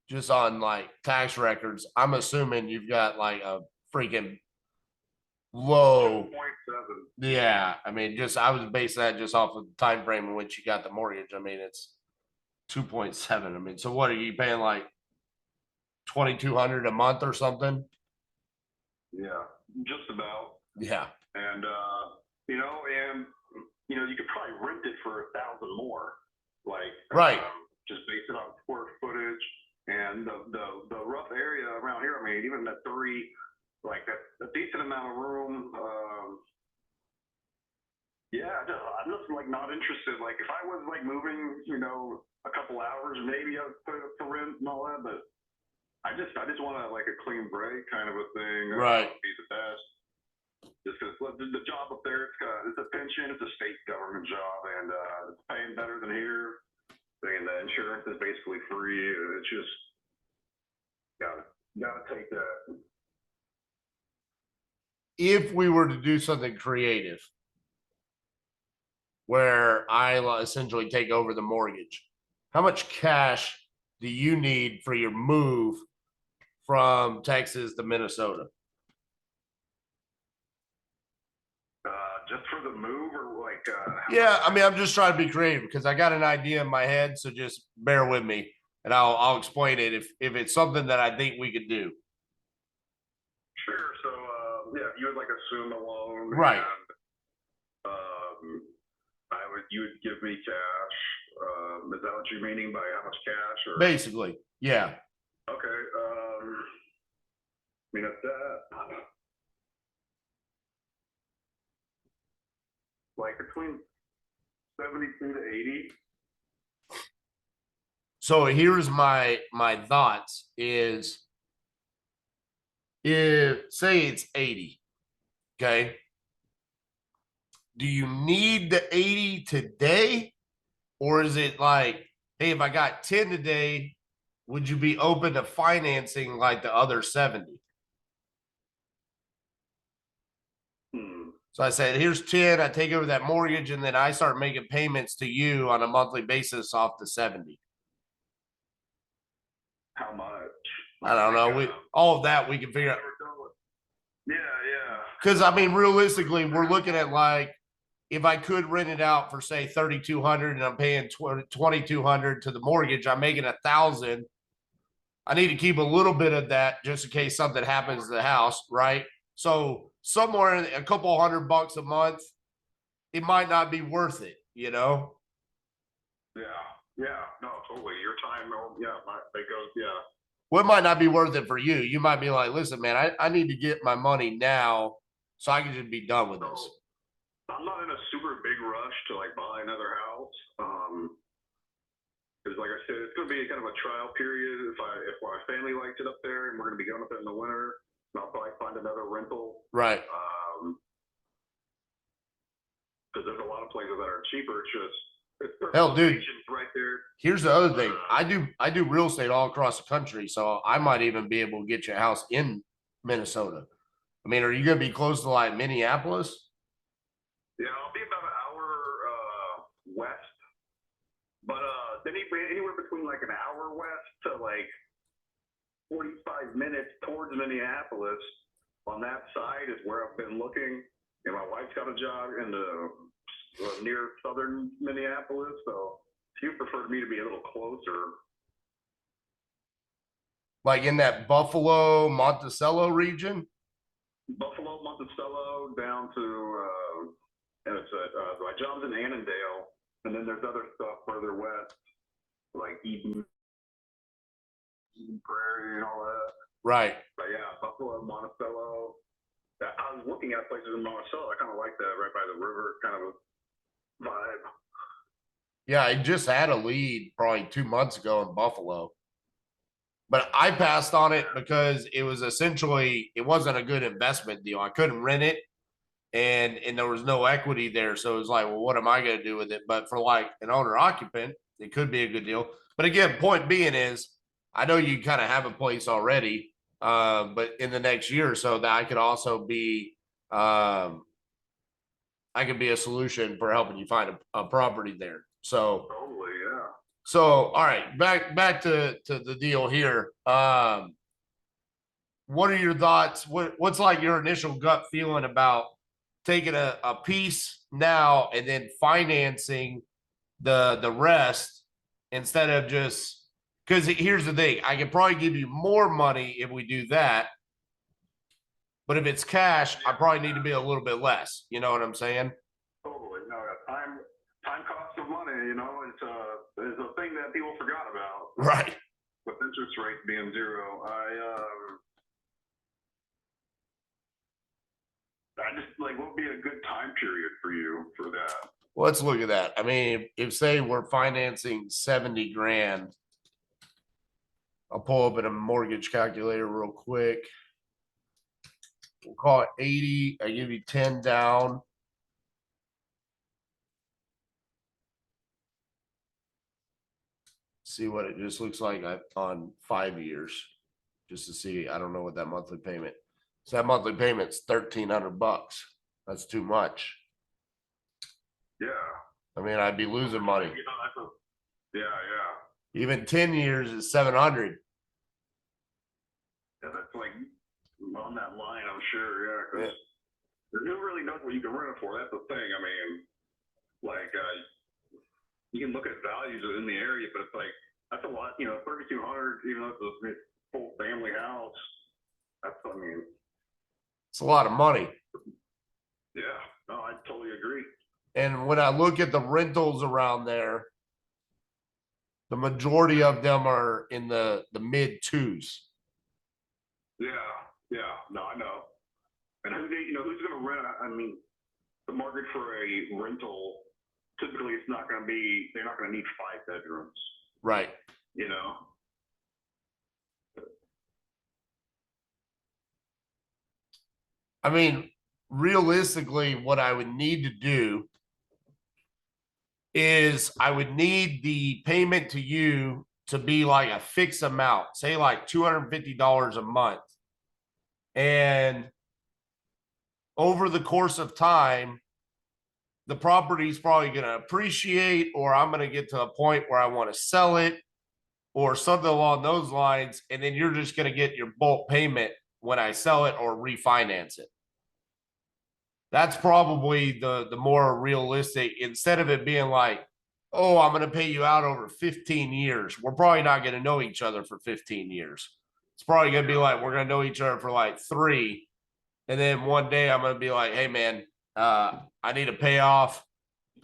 just on like tax records. I'm assuming you've got like a freaking low. 2.7. Yeah, I mean, I was basing that just off of the time frame in which you got the mortgage. I mean, it's 2.7. I mean, so what are you paying like $2,200 a month or something? Yeah, just about. Yeah. And you could probably rent it for 1,000 more, like Right. just base it on square footage and the rough area around here. I mean, even that like a decent amount of room. Yeah, I'm just like not interested. Like if I was like moving, a couple hours, maybe I'd put it up for rent and all that. But I just want like a clean break kind of a thing. Right. Be the best. Just because the job up there, it's a pension, it's a state government job, and it's paying better than here. And the insurance is basically free. It's just gotta take that. If we were to do something creative where I essentially take over the mortgage, how much cash do you need for your move from Texas to Minnesota? Just for the move, or like? Yeah, I mean, I'm just trying to be creative because I got an idea in my head, so just bear with me, and I'll explain it if it's something that I think we could do. Sure. So you would like assume a loan, Right? And, you would give me cash. Is that what you're meaning by how much cash? Or Basically, yeah. Okay. I mean, at that, like between 72 to 80. So here's my thoughts is, if say it's 80, okay, do you need the 80 today, or is it like, hey, if I got 10 today, would you be open to financing like the other 70? So I said, here's 10, I take over that mortgage, and then I start making payments to you on a monthly basis off the 70. How much? I don't know. All of that we can figure out. Yeah. Because I mean, realistically, we're looking at like, if I could rent it out for say 3,200 and I'm paying 2,200 to the mortgage, I'm making 1,000. I need to keep a little bit of that just in case something happens to the house, right? So somewhere in a couple $100 a month, it might not be worth it, Yeah. No, totally. Your time. It goes. Yeah. Well, it might not be worth it for you. You might be like, listen, man, I need to get my money now so I can just be done with this. I'm not in a super big rush to like buy another house. Because like I said, it's going to be kind of a trial period. If my family likes it up there and we're going to be going up there in the winter, I'll probably find another rental. Right. Because there's a lot of places that are cheaper. It's hell, dude, right there. Here's the other thing. I do real estate all across the country, so I might even be able to get you a house in Minnesota. I mean, are you going to be close to like Minneapolis? Yeah, I'll be about an hour west, but anywhere between like an hour west to like 45 minutes towards Minneapolis. On that side is where I've been looking, and my wife's got a job in the near southern Minneapolis, so she would prefer me to be a little closer. Like in that Buffalo, Monticello region? Buffalo, Monticello, down to, and it's my job's in Annandale, and then there's other stuff further west, like Eden Prairie and all that. Right. But yeah, Buffalo, Monticello. I was looking at places in Monticello. I kind of like that right by the river kind of a vibe. Yeah, I just had a lead probably 2 months ago in Buffalo. But I passed on it because it was essentially, it wasn't a good investment deal. I couldn't rent it and there was no equity there. So it was like, well, what am I going to do with it? But for like an owner occupant, it could be a good deal. But again, point being is, I know you kind of have a place already, but in the next year or so that I could also be, I could be a solution for helping you find a property there. So totally, yeah. So, all right, back to the deal here. What are your thoughts? What's like your initial gut feeling about taking a piece now and then financing the rest instead of just, because here's the thing, I could probably give you more money if we do that, But if it's cash, I probably need to be a little bit less. You know what I'm saying? Totally. No, time cost of money, it's a thing that people forgot about Right. with interest rates being zero. I just like, what would be a good time period for you for that? Let's look at that. I mean, if say we're financing 70 grand, I'll pull up in a mortgage calculator real quick. We'll call it 80. I give you 10 down. See what it just looks like on 5 years, just to see. I don't know what that monthly payment. So that monthly payment's $1,300. That's too much. Yeah. I mean, I'd be losing money. Yeah. Even 10 years is 700. Yeah, that's like on that line, I'm sure. Yeah, because who really knows what you can rent it for? That's the thing. I mean, like, you can look at values in the area, but it's like that's a lot. 3,200, even though it's a full family house. I mean, It's a lot of money. yeah. No, I totally agree. And when I look at the rentals around there, the majority of them are in the mid twos. Yeah. No, I know. And who's going to rent? I mean, the market for a rental typically it's not going to be. They're not going to need 5 bedrooms. Right. I mean, realistically, what I would need to do is I would need the payment to you to be like a fixed amount, say like $250 a month. And over the course of time, the property's probably going to appreciate, or I'm going to get to a point where I want to sell it or something along those lines. And then you're just going to get your bulk payment when I sell it or refinance it. That's probably the more realistic, instead of it being like, oh, I'm going to pay you out over 15 years. We're probably not going to know each other for 15 years. It's probably going to be like, we're going to know each other for like 3. And then one day I'm going to be like, hey man, I need a payoff.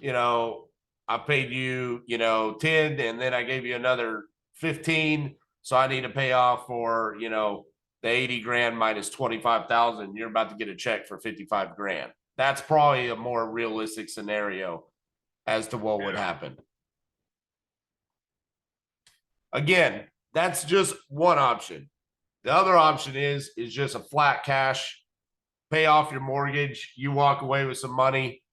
I paid you, 10, and then I gave you another 15. So I need to pay off for, the 80 grand minus 25,000. You're about to get a check for 55 grand. That's probably a more realistic scenario as to what would happen. Again, that's just one option. The other option is just a flat cash, pay off your mortgage. You walk away with some money.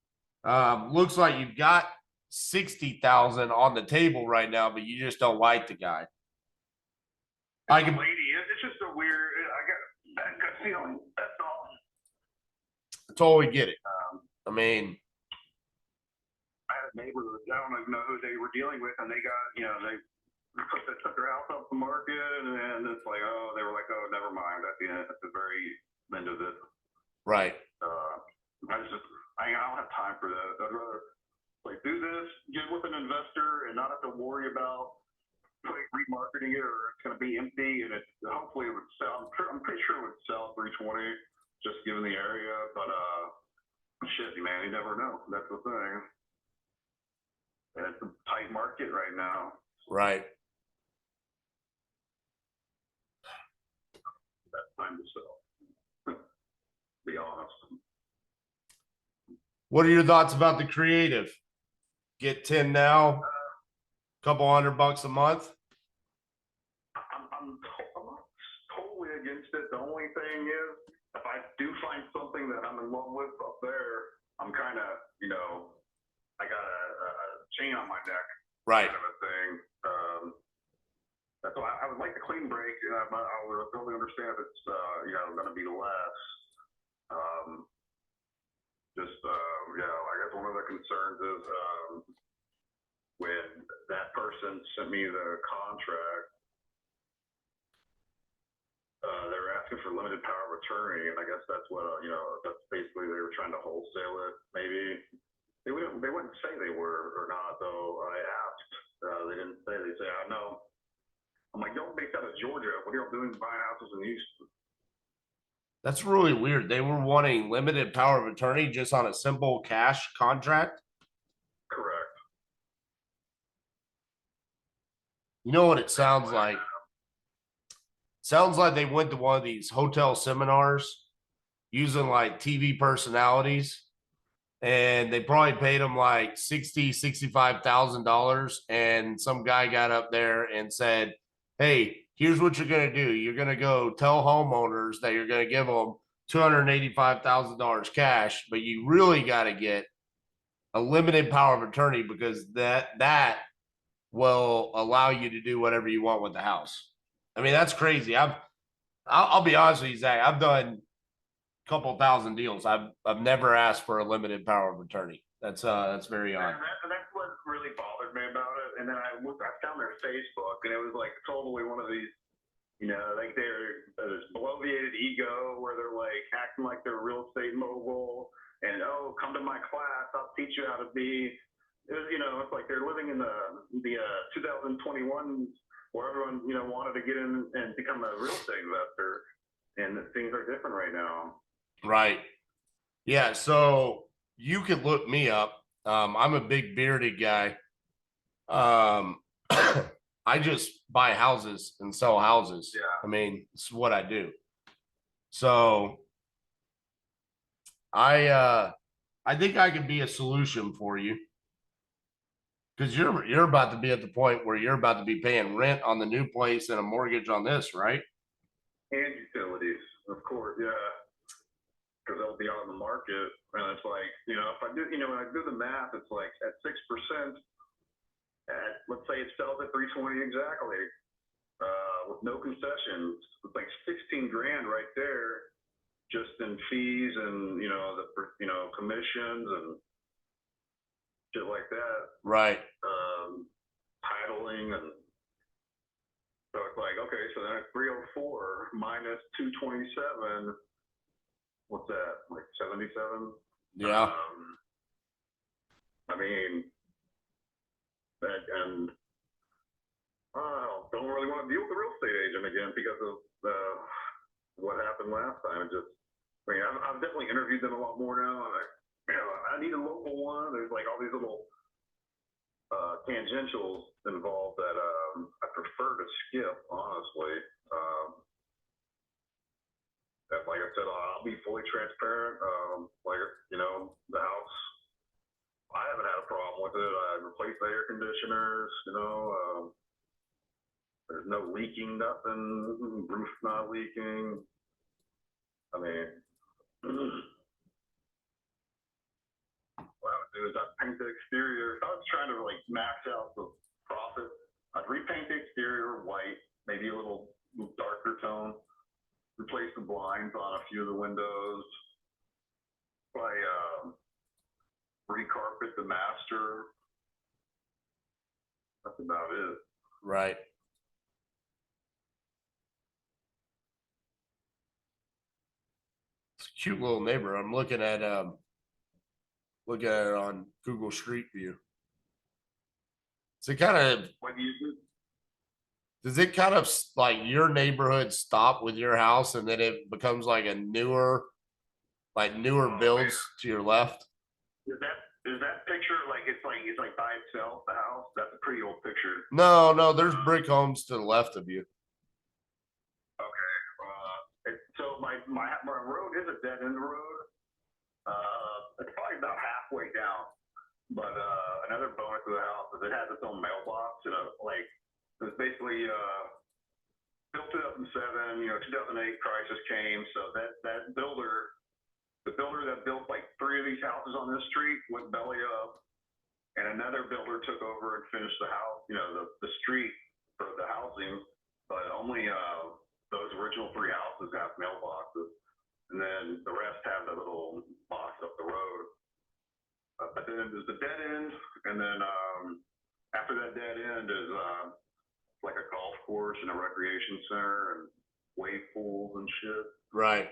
Looks like you've got 60,000 on the table right now, but you just don't like the guy. It's just a weird. I got that gut feeling. That's all. I totally get it. I mean, I had a neighbor. I don't even know who they were dealing with, and they got they took their house off the market, and it's like, oh, they were like, oh, never mind. At the very end of it. Right. I don't have time for that. I'd rather do this, get with an investor, and not have to worry about remarketing it, or it's going to be empty, and hopefully it would sell. I'm pretty sure it would sell 320, just given the area. But shit, man, you never know. That's the thing. And it's a tight market right now. Right. That's time to sell. Be honest. What are your thoughts about the creative? Get 10 now, couple $100 a month. I'm totally against it. The only thing is, if I do find something that I'm in love with up there, I'm kind of, I got a chain on my neck, right? Kind of a thing. That's why I would like the clean break, but I would totally understand if it's, going to be less. I guess one of the concerns is when that person sent me the contract, they were asking for limited power of attorney, and I guess that's what that's basically they were trying to wholesale it. Maybe they wouldn't say they were or not, though. I asked, they didn't say. They say, I know. I'm like, y'all based out of Georgia. What are y'all doing buying houses in Houston? That's really weird. They were wanting limited power of attorney just on a simple cash contract. Correct. You know what it sounds like? Sounds like they went to one of these hotel seminars using like TV personalities, and they probably paid them like $65,000. And some guy got up there and said, "Hey, here's what you're gonna do. You're gonna go tell homeowners that you're gonna give them $285,000 cash, but you really got to get a limited power of attorney because that will allow you to do whatever you want with the house." I mean, that's crazy. I'll be honest with you, Zach. I've done a couple thousand deals. I've never asked for a limited power of attorney. That's very odd. And that's what really bothered me about it. And then I found their Facebook, and it was like totally one of these, like there's bloviated ego where they're like acting like they're a real estate mogul, and come to my class, I'll teach you how to be. It's like they're living in the 2021 where everyone wanted to get in and become a real estate investor, and things are different right now. Right. Yeah. So you could look me up. I'm a big bearded guy. I just buy houses and sell houses. Yeah. I mean, it's what I do. So I think I could be a solution for you. Because you're about to be at the point where you're about to be paying rent on the new place and a mortgage on this, right? And utilities, of course, yeah. Because they'll be on the market, and it's like, if I do, when I do the math, it's like at 6%, let's say it sells at 320 exactly, with no concessions, it's like 16 grand right there, just in fees and commissions and shit like that. Right. Titling, and so it's like, okay, so then at 304 minus 227. What's that? Like 77? Yeah. I mean, and don't really want to deal with the real estate agent again because of what happened last time. I've definitely interviewed them a lot more now. I need a local one. There's like all these little tangentials involved that I prefer to skip, honestly. Like I said, I'll be fully transparent. The house, I haven't had a problem with it. I replaced the air conditioners, there's no leaking, nothing, roof not leaking. I mean, what I would do is I'd paint the exterior. If I was trying to like max out the profit, I'd repaint the exterior white, maybe a little darker tone. Replace the blinds on a few of the windows. Recarpet the master. That's about it. Right. It's a cute little neighbor. I'm looking at it on Google Street View. So does it kind of like your neighborhood stop with your house and then it becomes like a newer builds to your left? Is that picture like it's like by itself, the house? That's a pretty old picture. No, there's brick homes to the left of you. Okay. So my road is a dead end road. It's probably about halfway down. But another bonus of the house is it has its own mailbox. It was basically built 2007. 2008 crisis came, so that builder. The builder that built like 3 of these houses on this street went belly up, and another builder took over and finished the house, the street for the housing, but only those original 3 houses have mailboxes, and then the rest have the little box up the road. But then there's the dead end, and then after that dead end is like a golf course and a recreation center and wave pools and shit. Right.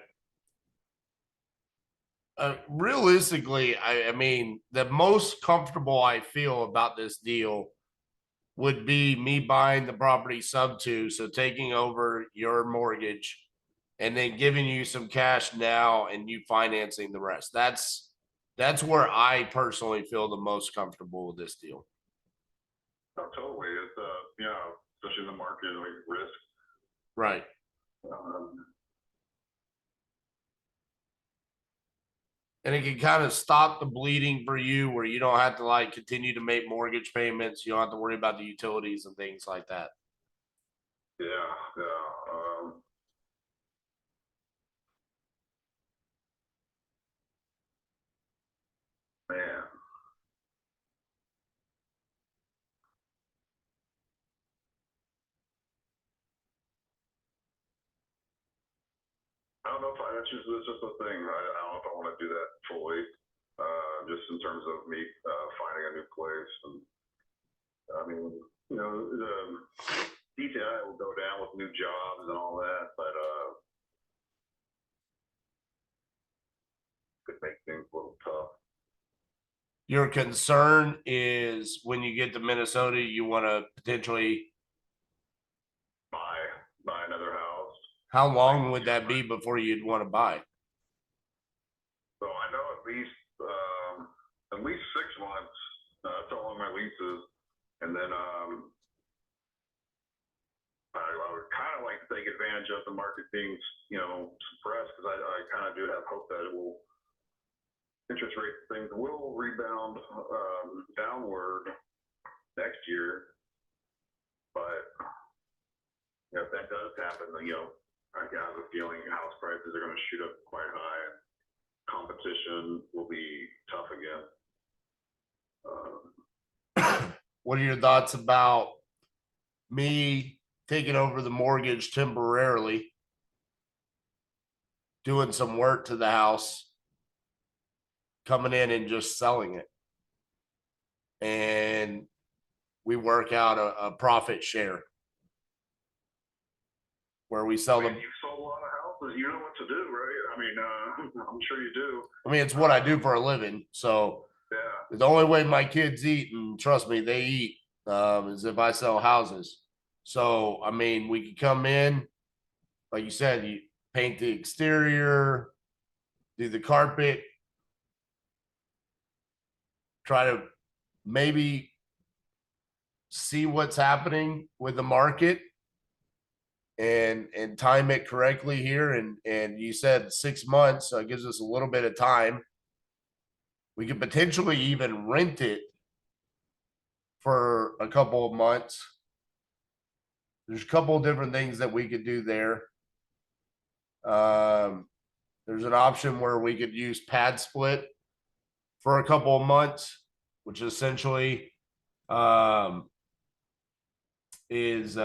Realistically, I mean, the most comfortable I feel about this deal would be me buying the property sub 2, so taking over your mortgage and then giving you some cash now and you financing the rest. That's where I personally feel the most comfortable with this deal. Oh, totally. It's especially in the market, like risk. Right. And it can kind of stop the bleeding for you where you don't have to like continue to make mortgage payments. You don't have to worry about the utilities and things like that. Yeah. Man. I don't know if that's just the thing. I don't know if I want to do that fully. Just in terms of me finding a new place, and I mean, the DTI will go down with new jobs and all that, but could make things a little tough. Your concern is when you get to Minnesota, you want to potentially buy another house. How long would that be before you'd want to buy? So I know at least 6 months. That's how long my lease is, and then I would kind of like to take advantage of the market being suppressed, because I kind of do have hope that interest rate things will rebound downward next year. But if that does happen, then I have a feeling house prices are going to shoot up quite high, and competition will be tough again. What are your thoughts about me taking over the mortgage temporarily, doing some work to the house, coming in and just selling it, and we work out a profit share where we sell them? You've sold a lot of houses. You know what to do, right? I mean, I'm sure you do. I mean, it's what I do for a living. So yeah, the only way my kids eat, and trust me, they eat, is if I sell houses. So, I mean, we could come in, like you said, you paint the exterior, do the carpet, try to maybe see what's happening with the market and time it correctly here. And you said 6 months, so it gives us a little bit of time. We could potentially even rent it for a couple of months. There's a couple of different things that we could do there. There's an option where we could use pad split for a couple of months, which essentially is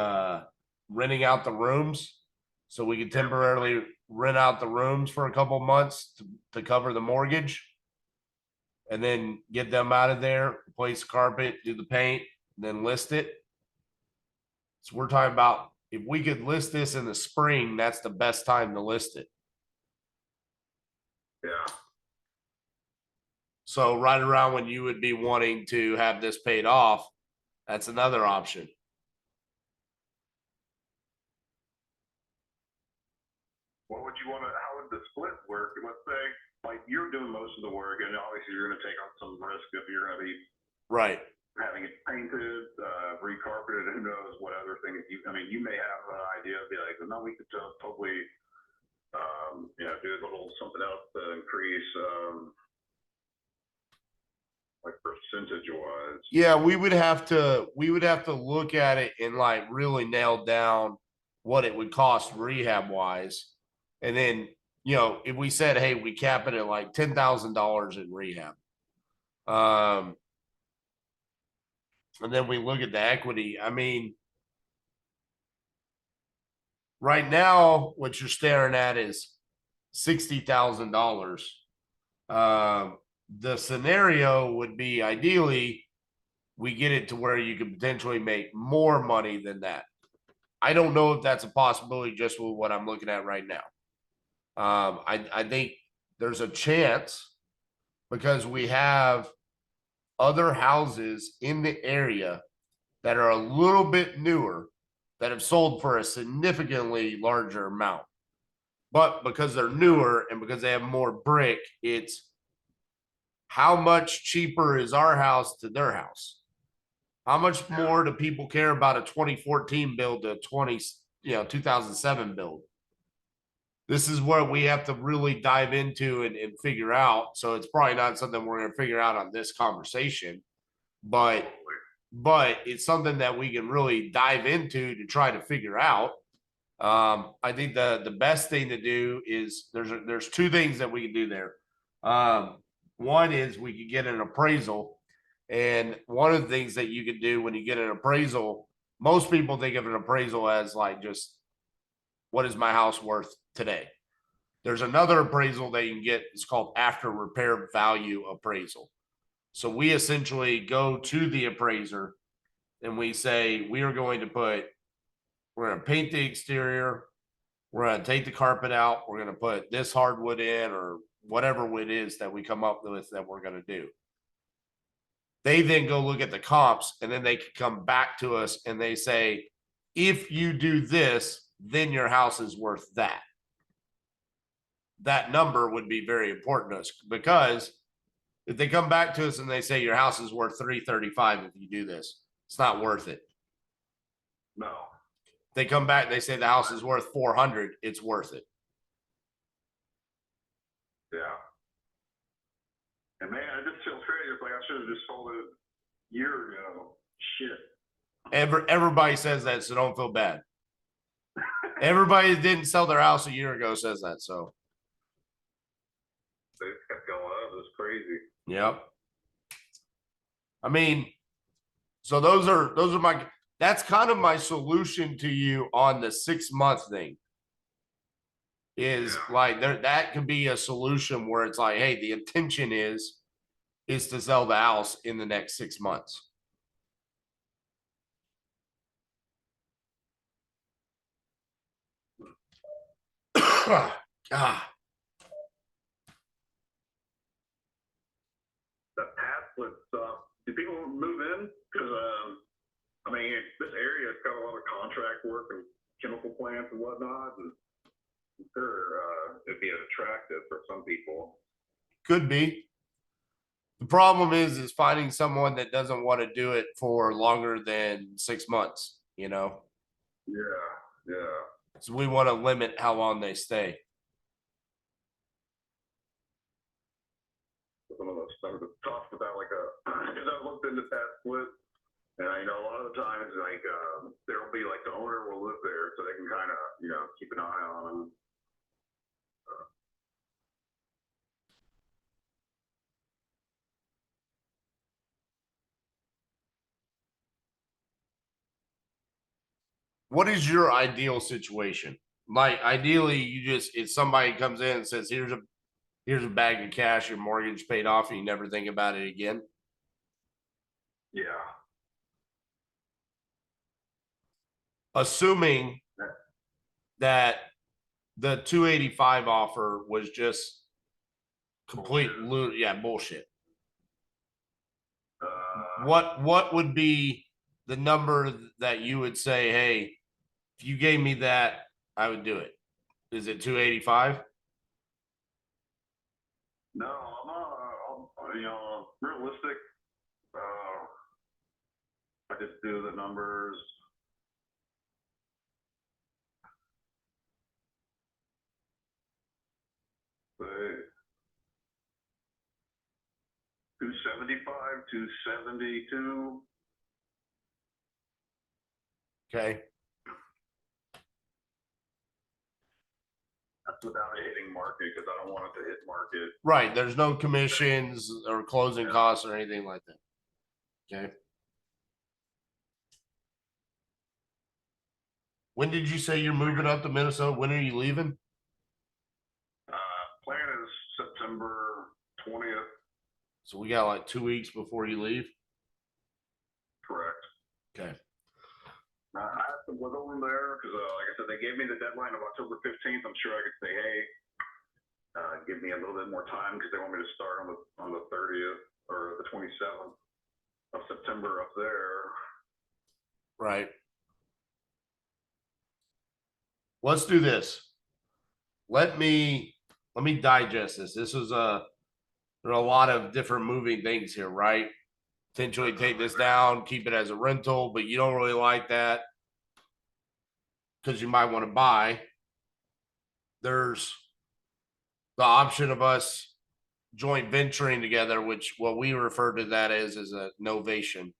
renting out the rooms. So we could temporarily rent out the rooms for a couple of months to cover the mortgage, and then get them out of there, replace the carpet, do the paint, then list it. So we're talking about, if we could list this in the spring, that's the best time to list it. Yeah. So right around when you would be wanting to have this paid off, that's another option. What would you want to, how would the split work? Let's say, like, you're doing most of the work, and obviously you're going to take on some risk if you're going to be right having it painted, recarpeted, who knows what other things you may have an idea of, be like, no, we could totally, do a little something else to increase, like percentage wise. Yeah, we would have to look at it and like really nail down what it would cost rehab wise. And then, if we said, hey, we cap it at like $10,000 in rehab. And then we look at the equity. I mean, right now, what you're staring at is $60,000. The scenario would be, ideally, we get it to where you could potentially make more money than that. I don't know if that's a possibility just with what I'm looking at right now. I think there's a chance, because we have other houses in the area that are a little bit newer that have sold for a significantly larger amount. But because they're newer and because they have more brick, it's how much cheaper is our house to their house? How much more do people care about a 2014 build to 2007 build? This is what we have to really dive into and figure out. So it's probably not something we're going to figure out on this conversation, but it's something that we can really dive into to try to figure out. I think the best thing to do is there's two things that we can do there. One is we could get an appraisal, and one of the things that you can do when you get an appraisal, most people think of an appraisal as like just what is my house worth today. There's another appraisal that you can get. It's called after repair value appraisal. So we essentially go to the appraiser and we say, we're going to paint the exterior. We're going to take the carpet out. We're going to put this hardwood in or whatever it is that we come up with that we're going to do. They then go look at the comps, and then they can come back to us and they say, if you do this, then your house is worth that. That number would be very important to us, because if they come back to us and they say your house is worth $335 if you do this, it's not worth it. No. They come back, they say the house is worth $400, it's worth it. Yeah. And man, it just feels crazy. It's like I should have just sold it a year ago. Shit. Everybody says that, so don't feel bad. Everybody that didn't sell their house a year ago says that, so. They just kept going up. It was crazy. Yep. I mean, so those are that's kind of my solution to you on the 6-month thing. Is like that could be a solution where it's like, hey, the intention is to sell the house in the next 6 months. Ah. The path with do people move in? Because I mean, this area has got a lot of contract work and chemical plants and whatnot, and sure, it'd be attractive for some people. Could be. The problem is finding someone that doesn't want to do it for longer than 6 months, you know? Yeah. So we want to limit how long they stay. Some of those stuff that talks about like because I've looked into that split, and I know a lot of the times like there'll be like the owner will live there, so they can kind of keep an eye on them. What is your ideal situation? Like ideally, if somebody comes in and says, here's a bag of cash, your mortgage paid off, and you never think about it again. Yeah. Assuming that the 285 offer was just complete bullshit. What would be the number that you would say, hey, if you gave me that, I would do it? Is it 285? No, I'm realistic. I just do the numbers. Say 275, 272. Okay. That's without it hitting market, because I don't want it to hit market. Right. There's no commissions or closing costs or anything like that. Okay. When did you say you're moving up to Minnesota? When are you leaving? Plan is September 20th. So we got like 2 weeks before you leave. Correct. Okay. I have to wiggle them there because, like I said, they gave me the deadline of October 15th. I'm sure I could say, hey, give me a little bit more time, because they want me to start on the 30th or the 27th of September up there. Right. Let's do this. let me digest this. This was there are a lot of different moving things here, right? Potentially take this down, keep it as a rental, but you don't really like that because you might want to buy. There's the option of us joint venturing together, which what we refer to that as is a novation.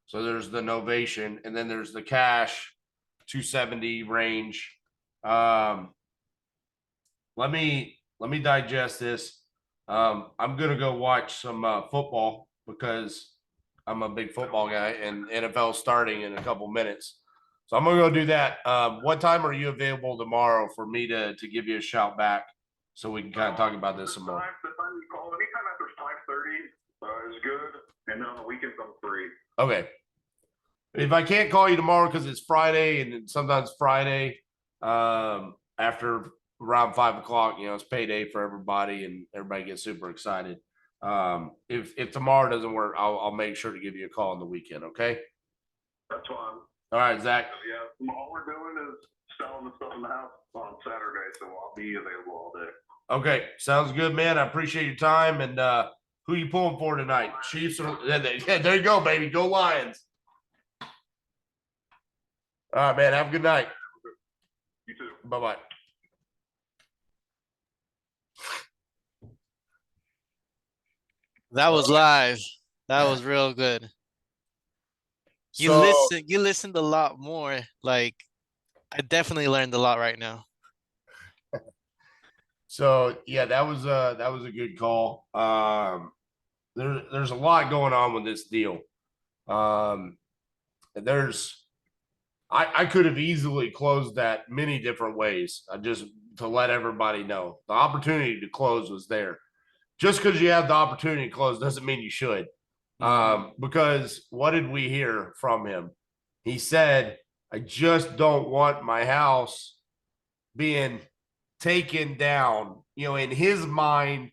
So there's the novation, and then there's the cash 270 range. Let me digest this. I'm gonna go watch some football because I'm a big football guy, and NFL starting in a couple minutes. So I'm gonna go do that. What time are you available tomorrow for me to give you a shout back so we can kind of talk about this some more? The time you call, anytime after 5:30 is good, and then on the weekends I'm free. Okay. If I can't call you tomorrow because it's Friday, and sometimes Friday after around 5 o'clock, it's payday for everybody, and everybody gets super excited. If tomorrow doesn't work, I'll make sure to give you a call on the weekend. Okay. That's fine. All right, Zach. Yeah, all we're doing is selling the stuff in the house on Saturday, so I'll be available all day. Okay, sounds good, man. I appreciate your time. And who you pulling for tonight? Chiefs or yeah, there you go, baby. Go Lions. All right, man. Have a good night. You too. Bye-bye. That was live. That was real good. You So, listened a lot more. Like, I definitely learned a lot right now. so yeah, that was a good call. There's a lot going on with this deal. I could have easily closed that many different ways. Just to let everybody know, the opportunity to close was there. Just because you have the opportunity to close doesn't mean you should. Because what did we hear from him? He said, I just don't want my house being taken down. In his mind,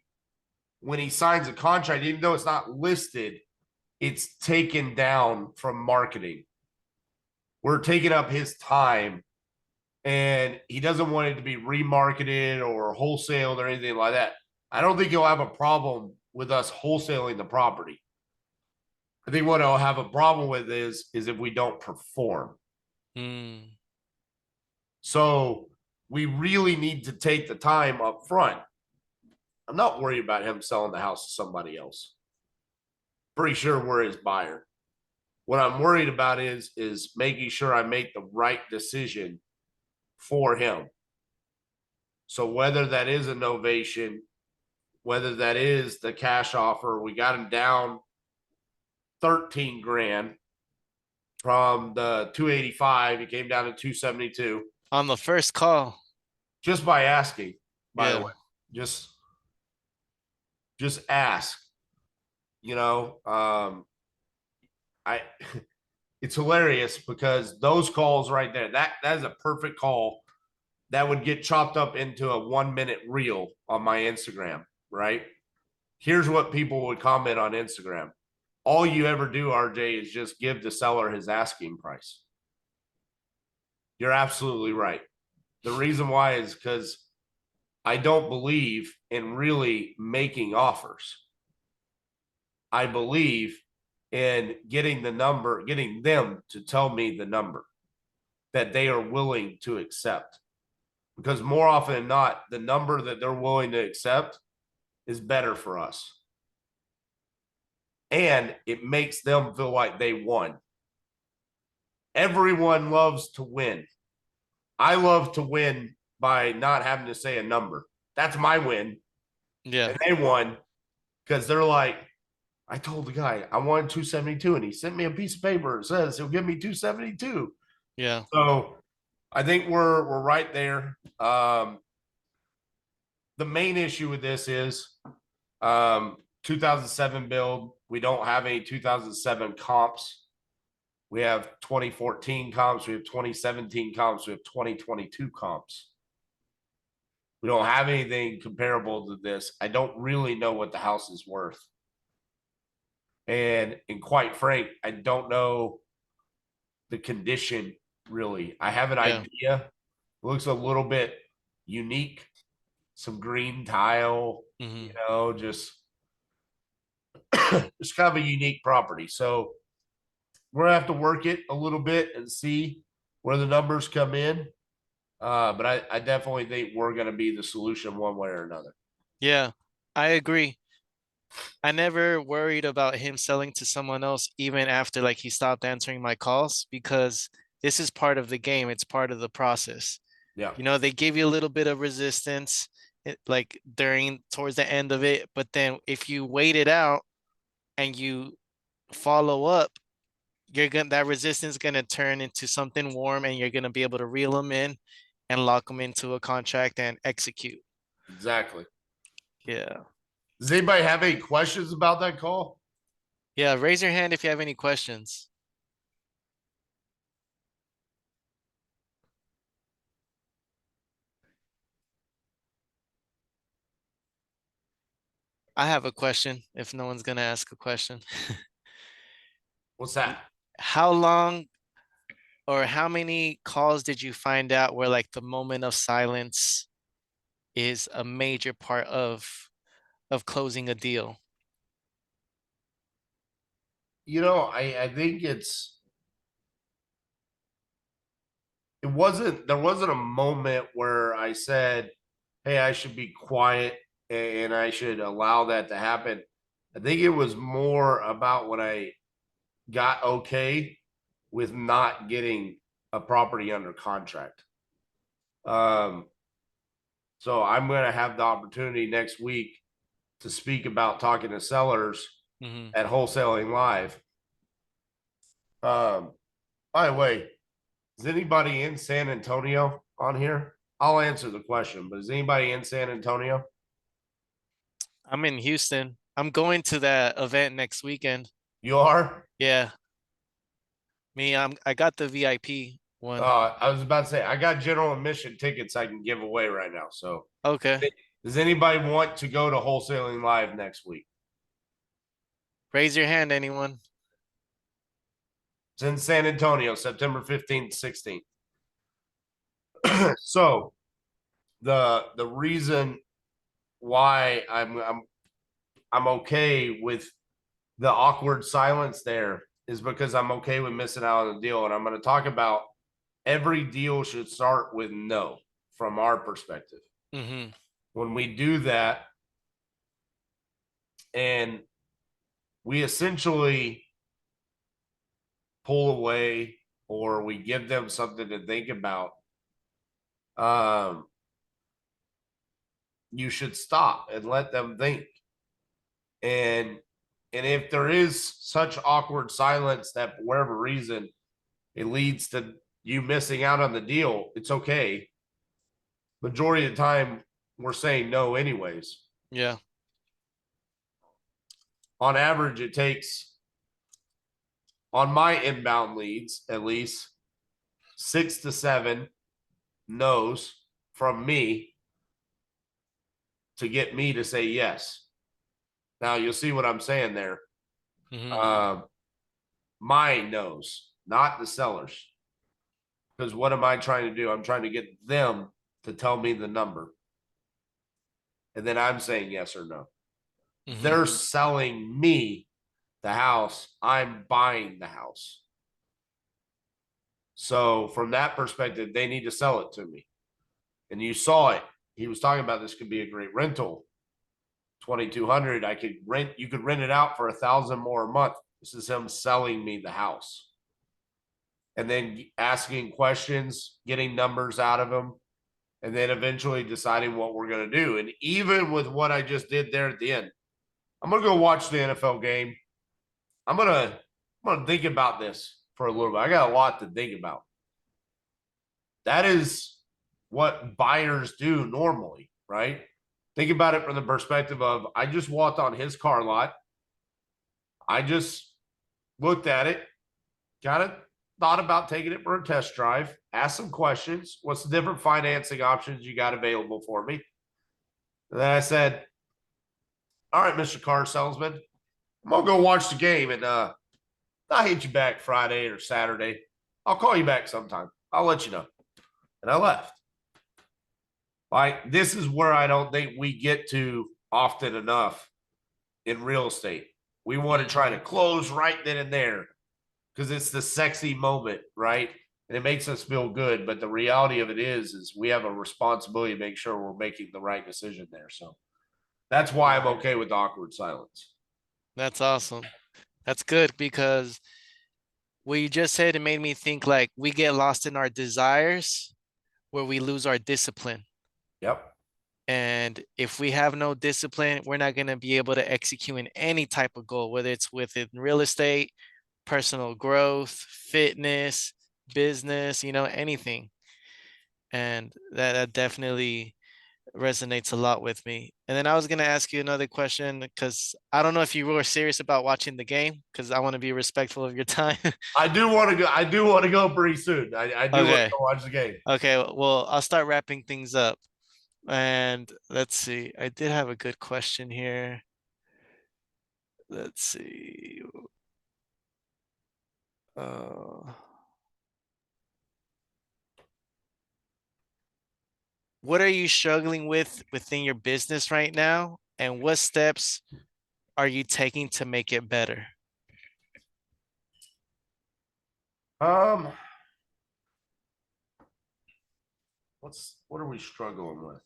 when he signs a contract, even though it's not listed, it's taken down from marketing. We're taking up his time, and he doesn't want it to be remarketed or wholesaled or anything like that. I don't think he'll have a problem with us wholesaling the property. I think what I'll have a problem with is if we don't perform. So we really need to take the time up front. I'm not worried about him selling the house to somebody else. Pretty sure we're his buyer. What I'm worried about is making sure I make the right decision for him. So whether that is a novation, whether that is the cash offer, we got him down 13 grand from the 285. He came down to 272 on the first call. Just by asking, by the way, just ask. It's hilarious because those calls right there, that is a perfect call that would get chopped up into a 1-minute reel on my Instagram, right? Here's what people would comment on Instagram. All you ever do, RJ, is just give the seller his asking price. You're absolutely right. The reason why is because I don't believe in really making offers. I believe in getting them to tell me the number that they are willing to accept. Because more often than not, the number that they're willing to accept is better for us. And it makes them feel like they won. Everyone loves to win. I love to win by not having to say a number. That's my win. Yeah. And they won because they're like, I told the guy I wanted 272, and he sent me a piece of paper. It says he'll give me 272. Yeah. So I think we're right there. The main issue with this is 2007 build. We don't have any 2007 comps. We have 2014 comps. We have 2017 comps. We have 2022 comps. We don't have anything comparable to this. I don't really know what the house is worth. And quite frank, I don't know the condition really. I have an idea. It looks a little bit unique some green tile, Mhm. just it's kind of a unique property. So we're gonna have to work it a little bit and see where the numbers come in. But I definitely think we're gonna be the solution one way or another. Yeah, I agree. I never worried about him selling to someone else even after like he stopped answering my calls because this is part of the game. It's part of the process. Yeah, They give you a little bit of resistance like during towards the end of it, but then if you wait it out and you follow up, that resistance gonna turn into something warm and you're gonna be able to reel them in and lock them into a contract and execute. exactly. Yeah. Does anybody have any questions about that call? Yeah, raise your hand if you have any questions. I have a question if no one's gonna ask a question. What's that? How long or how many calls did you find out where like the moment of silence is a major part of closing a deal? I think there wasn't a moment where I said, hey, I should be quiet and I should allow that to happen. I think it was more about when I got okay with not getting a property under contract. Um, so I'm going to have the opportunity next week to speak about talking to sellers Hmm. at Wholesaling Live. By the way, is anybody in San Antonio on here? I'll answer the question, but is anybody in San Antonio? I'm in Houston. I'm going to that event next weekend. You are? Yeah, I got the VIP one. I was about to say I got general admission tickets I can give away right now. So, Okay. does anybody want to go to Wholesaling Live next week? Raise your hand, anyone. It's in San Antonio, September 15th, 16th. So, the reason why I'm okay with the awkward silence there is because I'm okay with missing out on the deal, and I'm going to talk about every deal should start with no from our perspective. Hmm. When we do that, and we essentially pull away or we give them something to think about, you should stop and let them think. And if there is such awkward silence that for whatever reason it leads to you missing out on the deal, it's okay. Majority of the time, we're saying no anyways. Yeah. On average, it takes, on my inbound leads, at least 6 to 7 no's from me to get me to say yes. Now you'll see what I'm saying there. Hmm. My no's, not the sellers. Because what am I trying to do? I'm trying to get them to tell me the number. And then I'm saying yes or no. Hmm. They're selling me the house. I'm buying the house. So from that perspective, they need to sell it to me. And you saw it. He was talking about this could be a great rental. 2,200. I could rent. You could rent it out for 1,000 more a month. This is him selling me the house, and then asking questions, getting numbers out of him, and then eventually deciding what we're going to do. And even with what I just did there at the end, I'm going to go watch the NFL game. I'm going to think about this for a little bit. I got a lot to think about. That is what buyers do normally, right? Think about it from the perspective of I just walked on his car lot. I just looked at it, kind of thought about taking it for a test drive, asked some questions. What's the different financing options you got available for me? And then I said, all right, Mr. Car Salesman, I'm going to go watch the game and I'll hit you back Friday or Saturday. I'll call you back sometime. I'll let you know. And I left. Like, this is where I don't think we get to often enough in real estate. We want to try to close right then and there because it's the sexy moment, right? And it makes us feel good. But the reality of it is we have a responsibility to make sure we're making the right decision there. So that's why I'm okay with awkward silence. That's awesome. That's good because what you just said, it made me think like we get lost in our desires where we lose our discipline. Yep. And if we have no discipline, we're not going to be able to execute in any type of goal, whether it's within real estate, personal growth, fitness, business, anything. And that definitely resonates a lot with me. And then I was going to ask you another question because I don't know if you were serious about watching the game because I want to be respectful of your time. I do want to go. I do want to go pretty soon. I do want Okay. to go watch the game. Okay. Well, I'll start wrapping things up. And let's see. I did have a good question here. Let's see. What are you struggling with within your business right now? And what steps are you taking to make it better? What are we struggling with?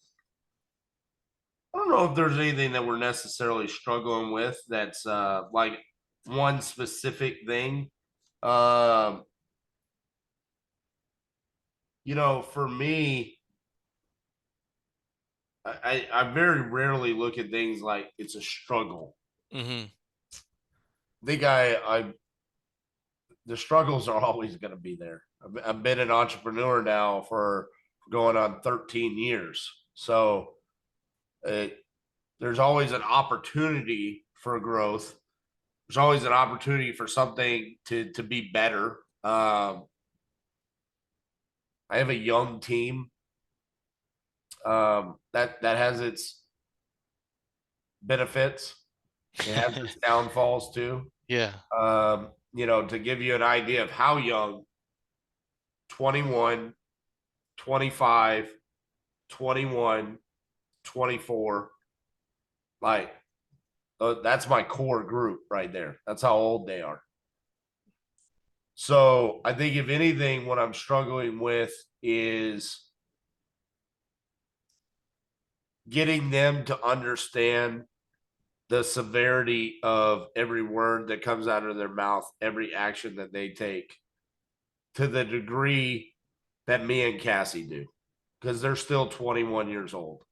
I don't know if there's anything that we're necessarily struggling with that's like one specific thing. For me, I very rarely look at things like it's a struggle. Mm-hmm. The struggles are always going to be there. I've been an entrepreneur now for going on 13 years. So there's always an opportunity for growth. There's always an opportunity for something to be better. I have a young team that has its benefits. It has its downfalls too. Yeah. To give you an idea of how young, 21, 25, 21, 24, like that's my core group right there. That's how old they are. So I think if anything, what I'm struggling with is getting them to understand the severity of every word that comes out of their mouth, every action that they take, to the degree that me and Cassie do, because they're still 21 years old.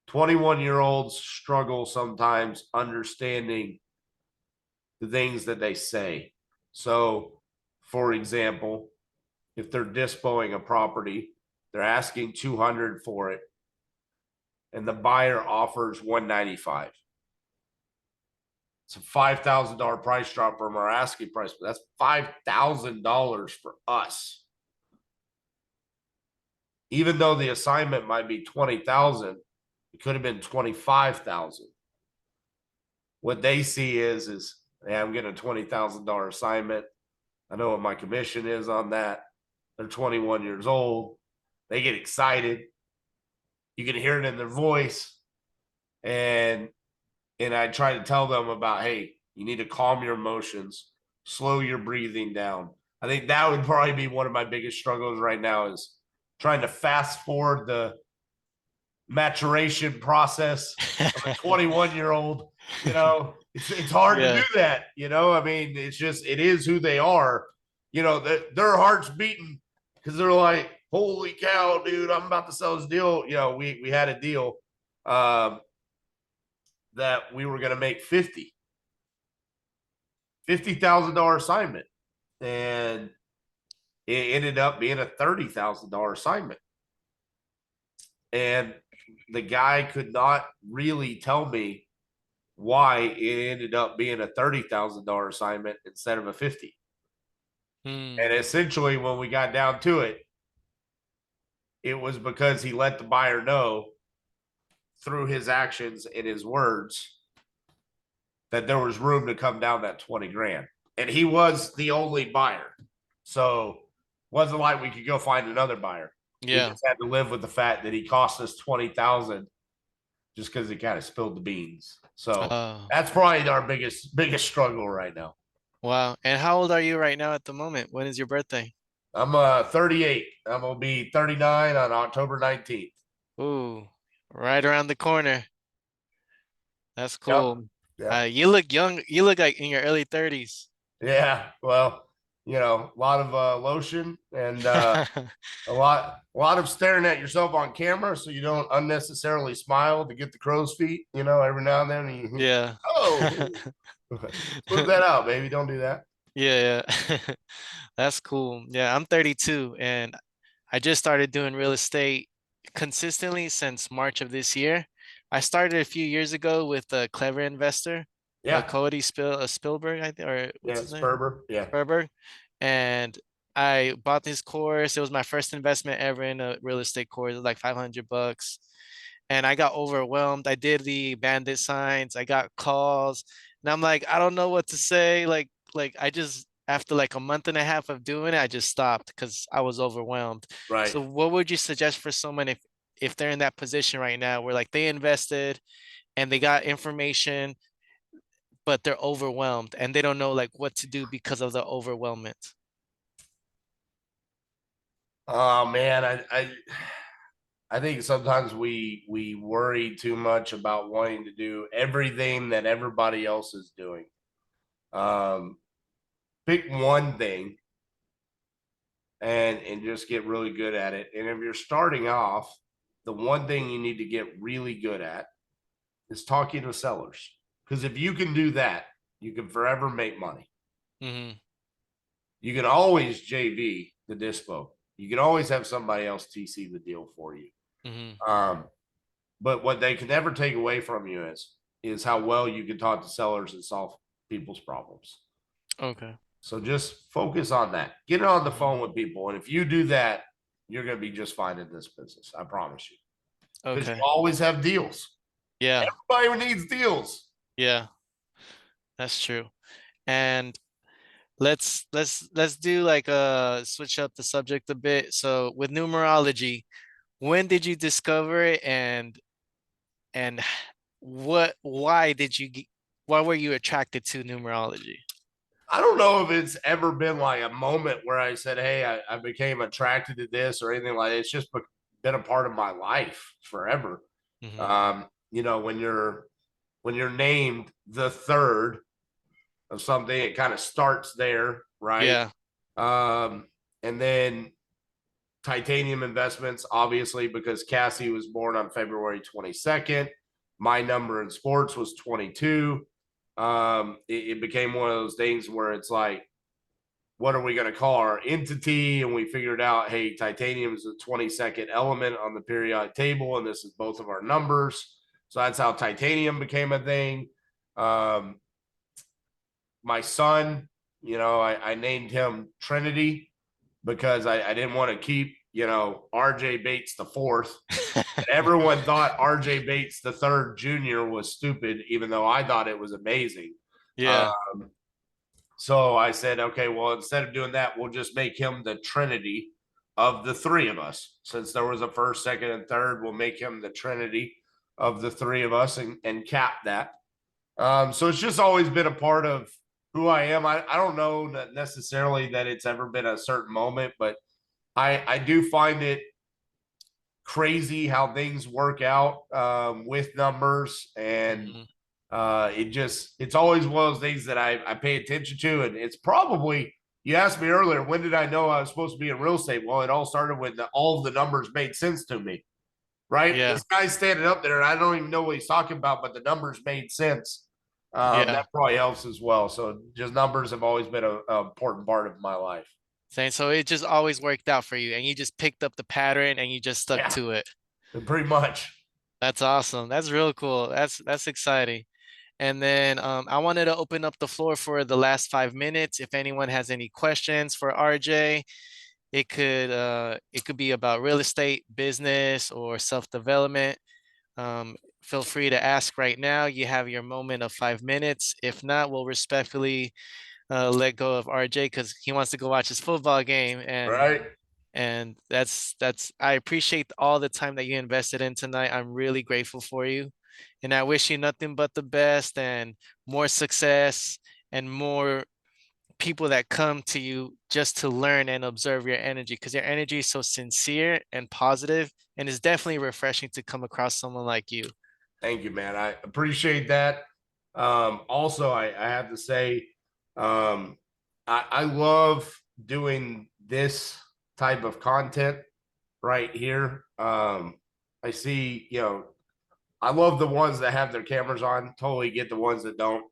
21-year-olds struggle sometimes understanding the things that they say. So, for example, if they're dispoing a property, they're asking $200 for it, and the buyer offers $195. It's a $5,000 price drop from our asking price, but that's $5,000 for us. Even though the assignment might be $20,000, it could have been $25,000. What they see is, hey, I'm getting a $20,000 assignment. I know what my commission is on that. They're 21 years old. They get excited. You can hear it in their voice. And I try to tell them about, hey, you need to calm your emotions, slow your breathing down. I think that would probably be one of my biggest struggles right now, is trying to fast forward the maturation process of a 21-year-old. It's hard to do that. I mean, it is who they are. Their heart's beating because they're like, holy cow, dude, I'm about to sell this deal. We had a deal that we were going to make $50,000 assignment, and it ended up being a $30,000 assignment. And the guy could not really tell me why it ended up being a $30,000 assignment instead of a 50. And essentially, when we got down to it, it was because he let the buyer know through his actions and his words that there was room to come down that 20 grand. And he was the only buyer. So it wasn't like we could go find another buyer. We Yeah. just had to live with the fact that he cost us 20,000 just because he kind of spilled the beans. So Oh, that's probably our biggest struggle right now. wow. And how old are you right now at the moment? When is your birthday? I'm 38. I'm gonna be 39 on October 19th. Ooh, right around the corner. That's Yep. cool. Yep. You look young. You look like in your early 30s. Yeah. Well, a lot of lotion and a lot of staring at yourself on camera so you don't unnecessarily smile to get the crow's feet, every now and then. Yeah. Oh, smooth that out, baby. Don't do that. Yeah, yeah. That's cool. Yeah, I'm 32 and I just started doing real estate consistently since March of this year. I started a few years ago with a Clever Investor, Yeah. Cody Spielberg, I think, or what's Yeah. his name? Sperber. Yeah. Sperber. And I bought this course. It was my first investment ever in a real estate course. It was like $500. And I got overwhelmed. I did the bandit signs. I got calls. And I'm like, I don't know what to say. Like I just after like a month and a half of doing it, I just stopped because I was overwhelmed. Right. So what would you suggest for someone if they're in that position right now where like they invested and they got information, but they're overwhelmed and they don't know like what to do because of the overwhelmment? Oh man, I think sometimes we worry too much about wanting to do everything that everybody else is doing. Um, Pick one thing and just get really good at it. And if you're starting off, the one thing you need to get really good at is talking to sellers. Because if you can do that, you can forever make money. Mm-hmm. You can always JV the dispo. You can always have somebody else TC the deal for you. Mm-hmm. But what they can never take away from you is how well you can talk to sellers and solve people's problems. Okay. So just focus on that. Get on the phone with people. And if you do that, you're going to be just fine in this business. I promise you. Because you Okay. always have deals. Yeah. Everybody needs deals. Yeah. That's true. And let's do like switch up the subject a bit. So with numerology, when did you discover it and why were you attracted to numerology? I don't know if it's ever been like a moment where I said, hey, I became attracted to this or anything like that. It's just been a part of my life forever. Hmm. When you're named the third of something, it kind of starts there, right? Yeah. Um, and then Titanium Investments, obviously, because Cassie was born on February 22nd. My number in sports was 22. It became one of those things where it's like, what are we going to call our entity? And we figured out, hey, titanium is the 22nd element on the periodic table, and this is both of our numbers. So that's how titanium became a thing. Um, my son, I named him Trinity because I didn't want to keep, RJ Bates the fourth. Everyone thought RJ Bates the third junior was stupid, even though I thought it was amazing. Yeah. So I said, okay, well, instead of doing that, we'll just make him the Trinity of the three of us. Since there was a first, second, and third, we'll make him the Trinity of the three of us and cap that. So it's just always been a part of who I am. I don't know that necessarily that it's ever been a certain moment, but I do find it crazy how things work out with numbers and Mhm. it's always one of those things that I pay attention to. And it's probably, you asked me earlier, when did I know I was supposed to be in real estate? Well, it all started when all of the numbers made sense to me, right? Yeah. This guy's standing up there and I don't even know what he's talking about, but the numbers made sense. Yeah. That probably helps as well. So just numbers have always been a important part of my life. Saying so it just always worked out for you and you just picked up the pattern and you just stuck Yeah, to it. pretty much. That's awesome. That's real cool. That's exciting. And then I wanted to open up the floor for the last 5 minutes. If anyone has any questions for RJ, it could be about real estate, business, or self-development. Feel free to ask right now. You have your moment of 5 minutes. If not, we'll respectfully let go of RJ because he wants to go watch his football game. And Right. And I appreciate all the time that you invested in tonight. I'm really grateful for you. And I wish you nothing but the best and more success and more people that come to you just to learn and observe your energy, because your energy is so sincere and positive, and it's definitely refreshing to come across someone like you. Thank you, man. I appreciate that. Also, I have to say, I love doing this type of content right here. I see, I love the ones that have their cameras on. Totally get the ones that don't.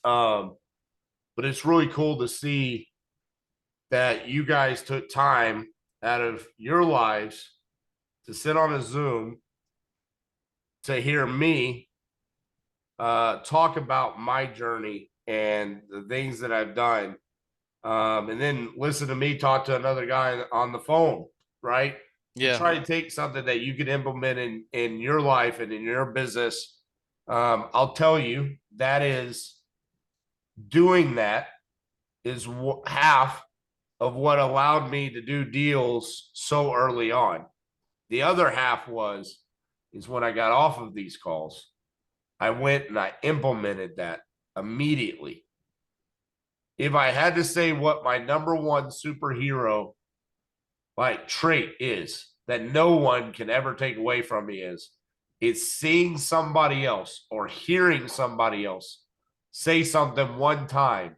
But it's really cool to see that you guys took time out of your lives to sit on a Zoom to hear me talk about my journey and the things that I've done. And then listen to me talk to another guy on the phone, right? To Yeah. try to take something that you could implement in your life and in your business. I'll tell you, that is doing that is half of what allowed me to do deals so early on. The other half is when I got off of these calls, I went and I implemented that immediately. If I had to say what my number one superhero like trait is that no one can ever take away from me is it's seeing somebody else or hearing somebody else say something one time,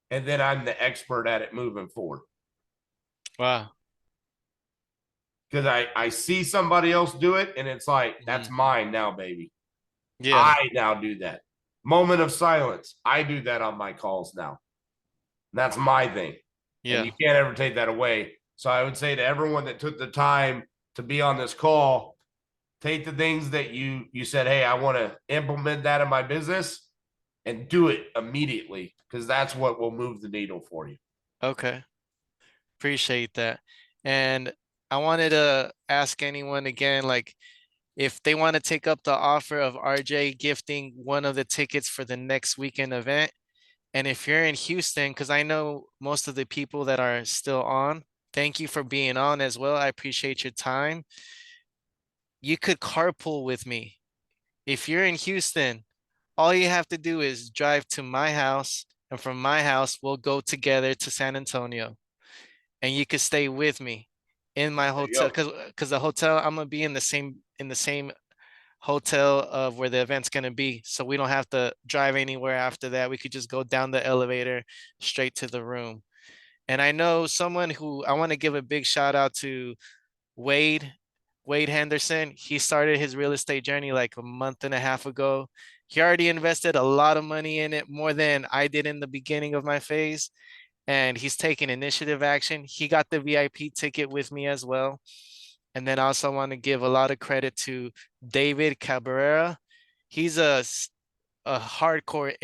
and then I'm the expert at it moving forward. Wow. Because I see somebody else do it, and it's like, that's mine now, baby. Yeah. I now do that. Moment of silence. I do that on my calls now. That's my thing. Yeah. And you can't ever take that away. So I would say to everyone that took the time to be on this call, take the things that you said, hey, I want to implement that in my business, and do it immediately, because that's what will move the needle for you. Okay. Appreciate that. And I wanted to ask anyone again, like, if they want to take up the offer of RJ gifting one of the tickets for the next weekend event. And if you're in Houston, because I know most of the people that are still on, thank you for being on as well. I appreciate your time. You could carpool with me. If you're in Houston, all you have to do is drive to my house, and from my house, we'll go together to San Antonio, and you could stay with me in my hotel, because the hotel, I'm gonna be in the same hotel of where the event's gonna be, so we don't have to drive anywhere after that. We could just go down the elevator straight to the room. And I know someone who I want to give a big shout out to, Wade, Wade Henderson. He started his real estate journey like a month and a half ago. He already invested a lot of money in it, more than I did in the beginning of my phase. And he's taking initiative action. He got the VIP ticket with me as well. And then I also want to give a lot of credit to David Cabrera. He's a hardcore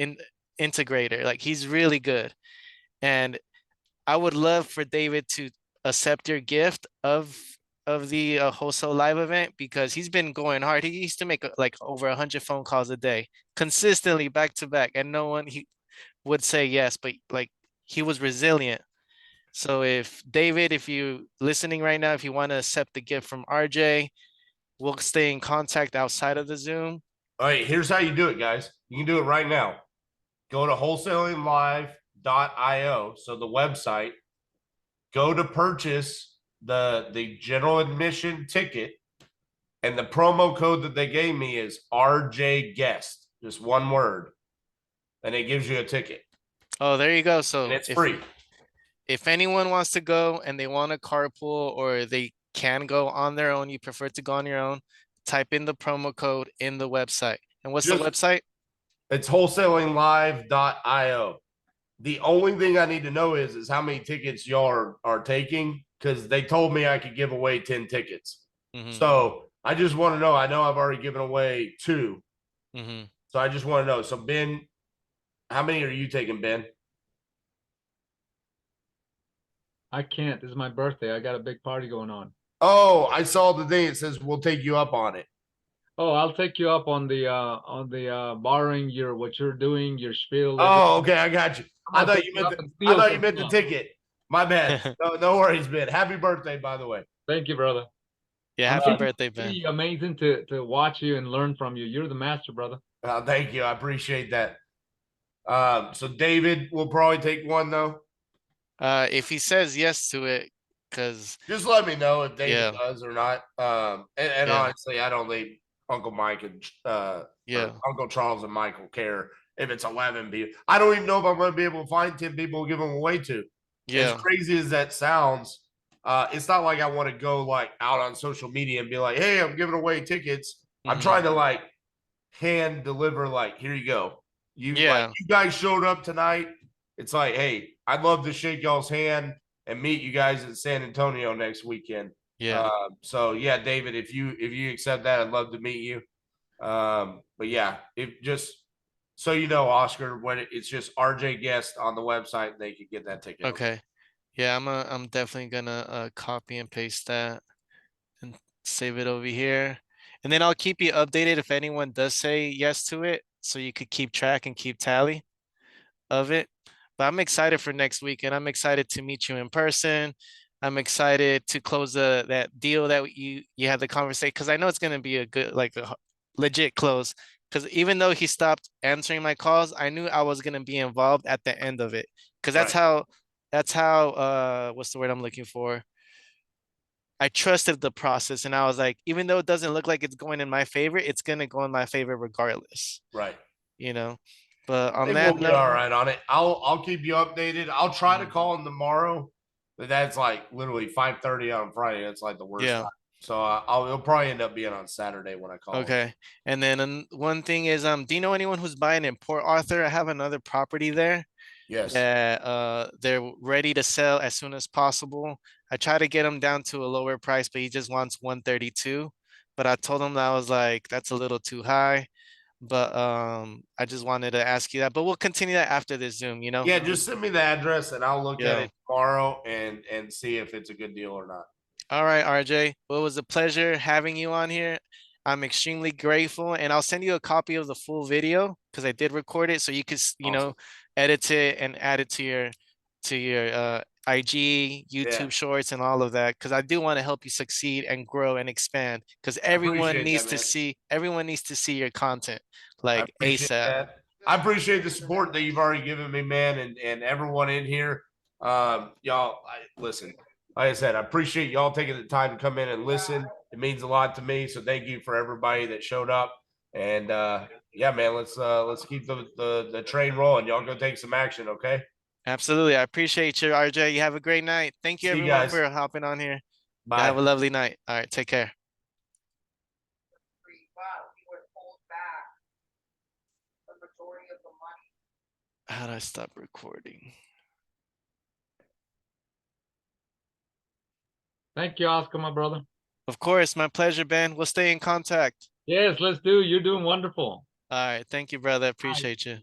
integrator. Like, he's really good. And I would love for David to accept your gift of the wholesale live event, because he's been going hard. He used to make like over 100 phone calls a day consistently, back to back, and no one he would say yes, but like, he was resilient. So if David, if you listening right now, if you want to accept the gift from RJ, we'll stay in contact outside of the Zoom. All right, here's how you do it, guys. You can do it right now. Go to wholesalinglive.io, so the website. Go to purchase the general admission ticket, and the promo code that they gave me is RJ Guest, just one word, and it gives you a ticket. Oh, there you go. So and it's free. If anyone wants to go and they want to carpool, or they can go on their own, you prefer to go on your own, type in the promo code in the website. And what's the website? It's wholesalinglive.io. The only thing I need to know is how many tickets y'all are taking, because they told me I could give away 10 tickets. So I just want to know. I know I've already given away 2. So I just want to know. So Ben, how many are you taking, Ben? I can't. This is my birthday. I got a big party going on. Oh, I saw the thing. It says we'll take you up on it. Oh, I'll take you up on the borrowing what you're doing, your spiel. Oh, okay, I got you. I thought you meant the ticket. My bad. No worries, Ben. Happy birthday, by the way. Thank you, brother. Yeah, I'm happy sure birthday, it's Ben. pretty amazing to watch you and learn from you. You're the master, brother. Thank you. I appreciate that. So David will probably take one though. If he says yes to it, because Just let me know if David Yeah. does or not. And Yeah. honestly, I don't think Uncle Mike and or Yeah. Uncle Charles and Michael care if it's 11 people. I don't even know if I'm going to be able to find 10 people to give them away to. As Yeah. crazy as that sounds, it's not like I want to go like out on social media and be like, "Hey, I'm giving away tickets." I'm Mhm. trying to like hand deliver, like, here you go. You like Yeah. you guys showed up tonight. It's like, hey, I'd love to shake y'all's hand and meet you guys in San Antonio next weekend. Yeah. So yeah, David, if you accept that, I'd love to meet you. But yeah, if just so you know, Oscar, when it's just RJ Guest on the website, they could get that ticket. Okay. Yeah, I'm definitely gonna copy and paste that and save it over here. And then I'll keep you updated if anyone does say yes to it, so you could keep track and keep tally of it. But I'm excited for next week, and I'm excited to meet you in person. I'm excited to close that deal that you had the conversation, because I know it's gonna be a good, like a legit close. Because even though he stopped answering my calls, I knew I was gonna be involved at the end of it. Because that's how what's the word I'm looking for? I trusted the process, and I was like, even though it doesn't look like it's going in my favor, it's gonna go in my favor regardless, Right. you know. But I on think we'll that be all note, right on it. I'll keep you updated. I'll try to Mhm. call him tomorrow, but that's like literally 5:30 on Friday. That's like the worst Yeah. time. So it'll probably end up being on Saturday when I call him. Okay. And then one thing is, do you know anyone who's buying in Port Arthur? I have another property there Yes. that they're ready to sell as soon as possible. I try to get him down to a lower price, but he just wants 132. But I told him that I was like, that's a little too high. But I just wanted to ask you that. But we'll continue that after this Zoom, you know? Yeah, just send me the address and I'll look at Yeah. it tomorrow and see if it's a good deal or not. All right, RJ. Well, it was a pleasure having you on here. I'm extremely grateful, and I'll send you a copy of the full video because I did record it, so you could, Awesome. edit it and add it to your IG, Yeah. YouTube Shorts, and all of that. Because I do want to help you succeed and grow and expand. Because appreciate that, man. everyone needs to see your content I like appreciate ASAP. that. I appreciate the support that you've already given me, man, and everyone in here. Y'all, listen. Like I said, I appreciate y'all taking the time to come in and listen. It means a lot to me. So thank you for everybody that showed up. And yeah, man, let's keep the train rolling. Y'all go take some action, okay? Absolutely, I appreciate you, RJ. You have a great night. Thank you, See you everyone, guys. for hopping on here. Bye. Have a lovely night. All right, take care. How do I stop recording? Thank you, Oscar, my brother. Of course, my pleasure, Ben. We'll stay in contact. Yes, let's do. You're doing wonderful. All right, thank you, brother. Appreciate you.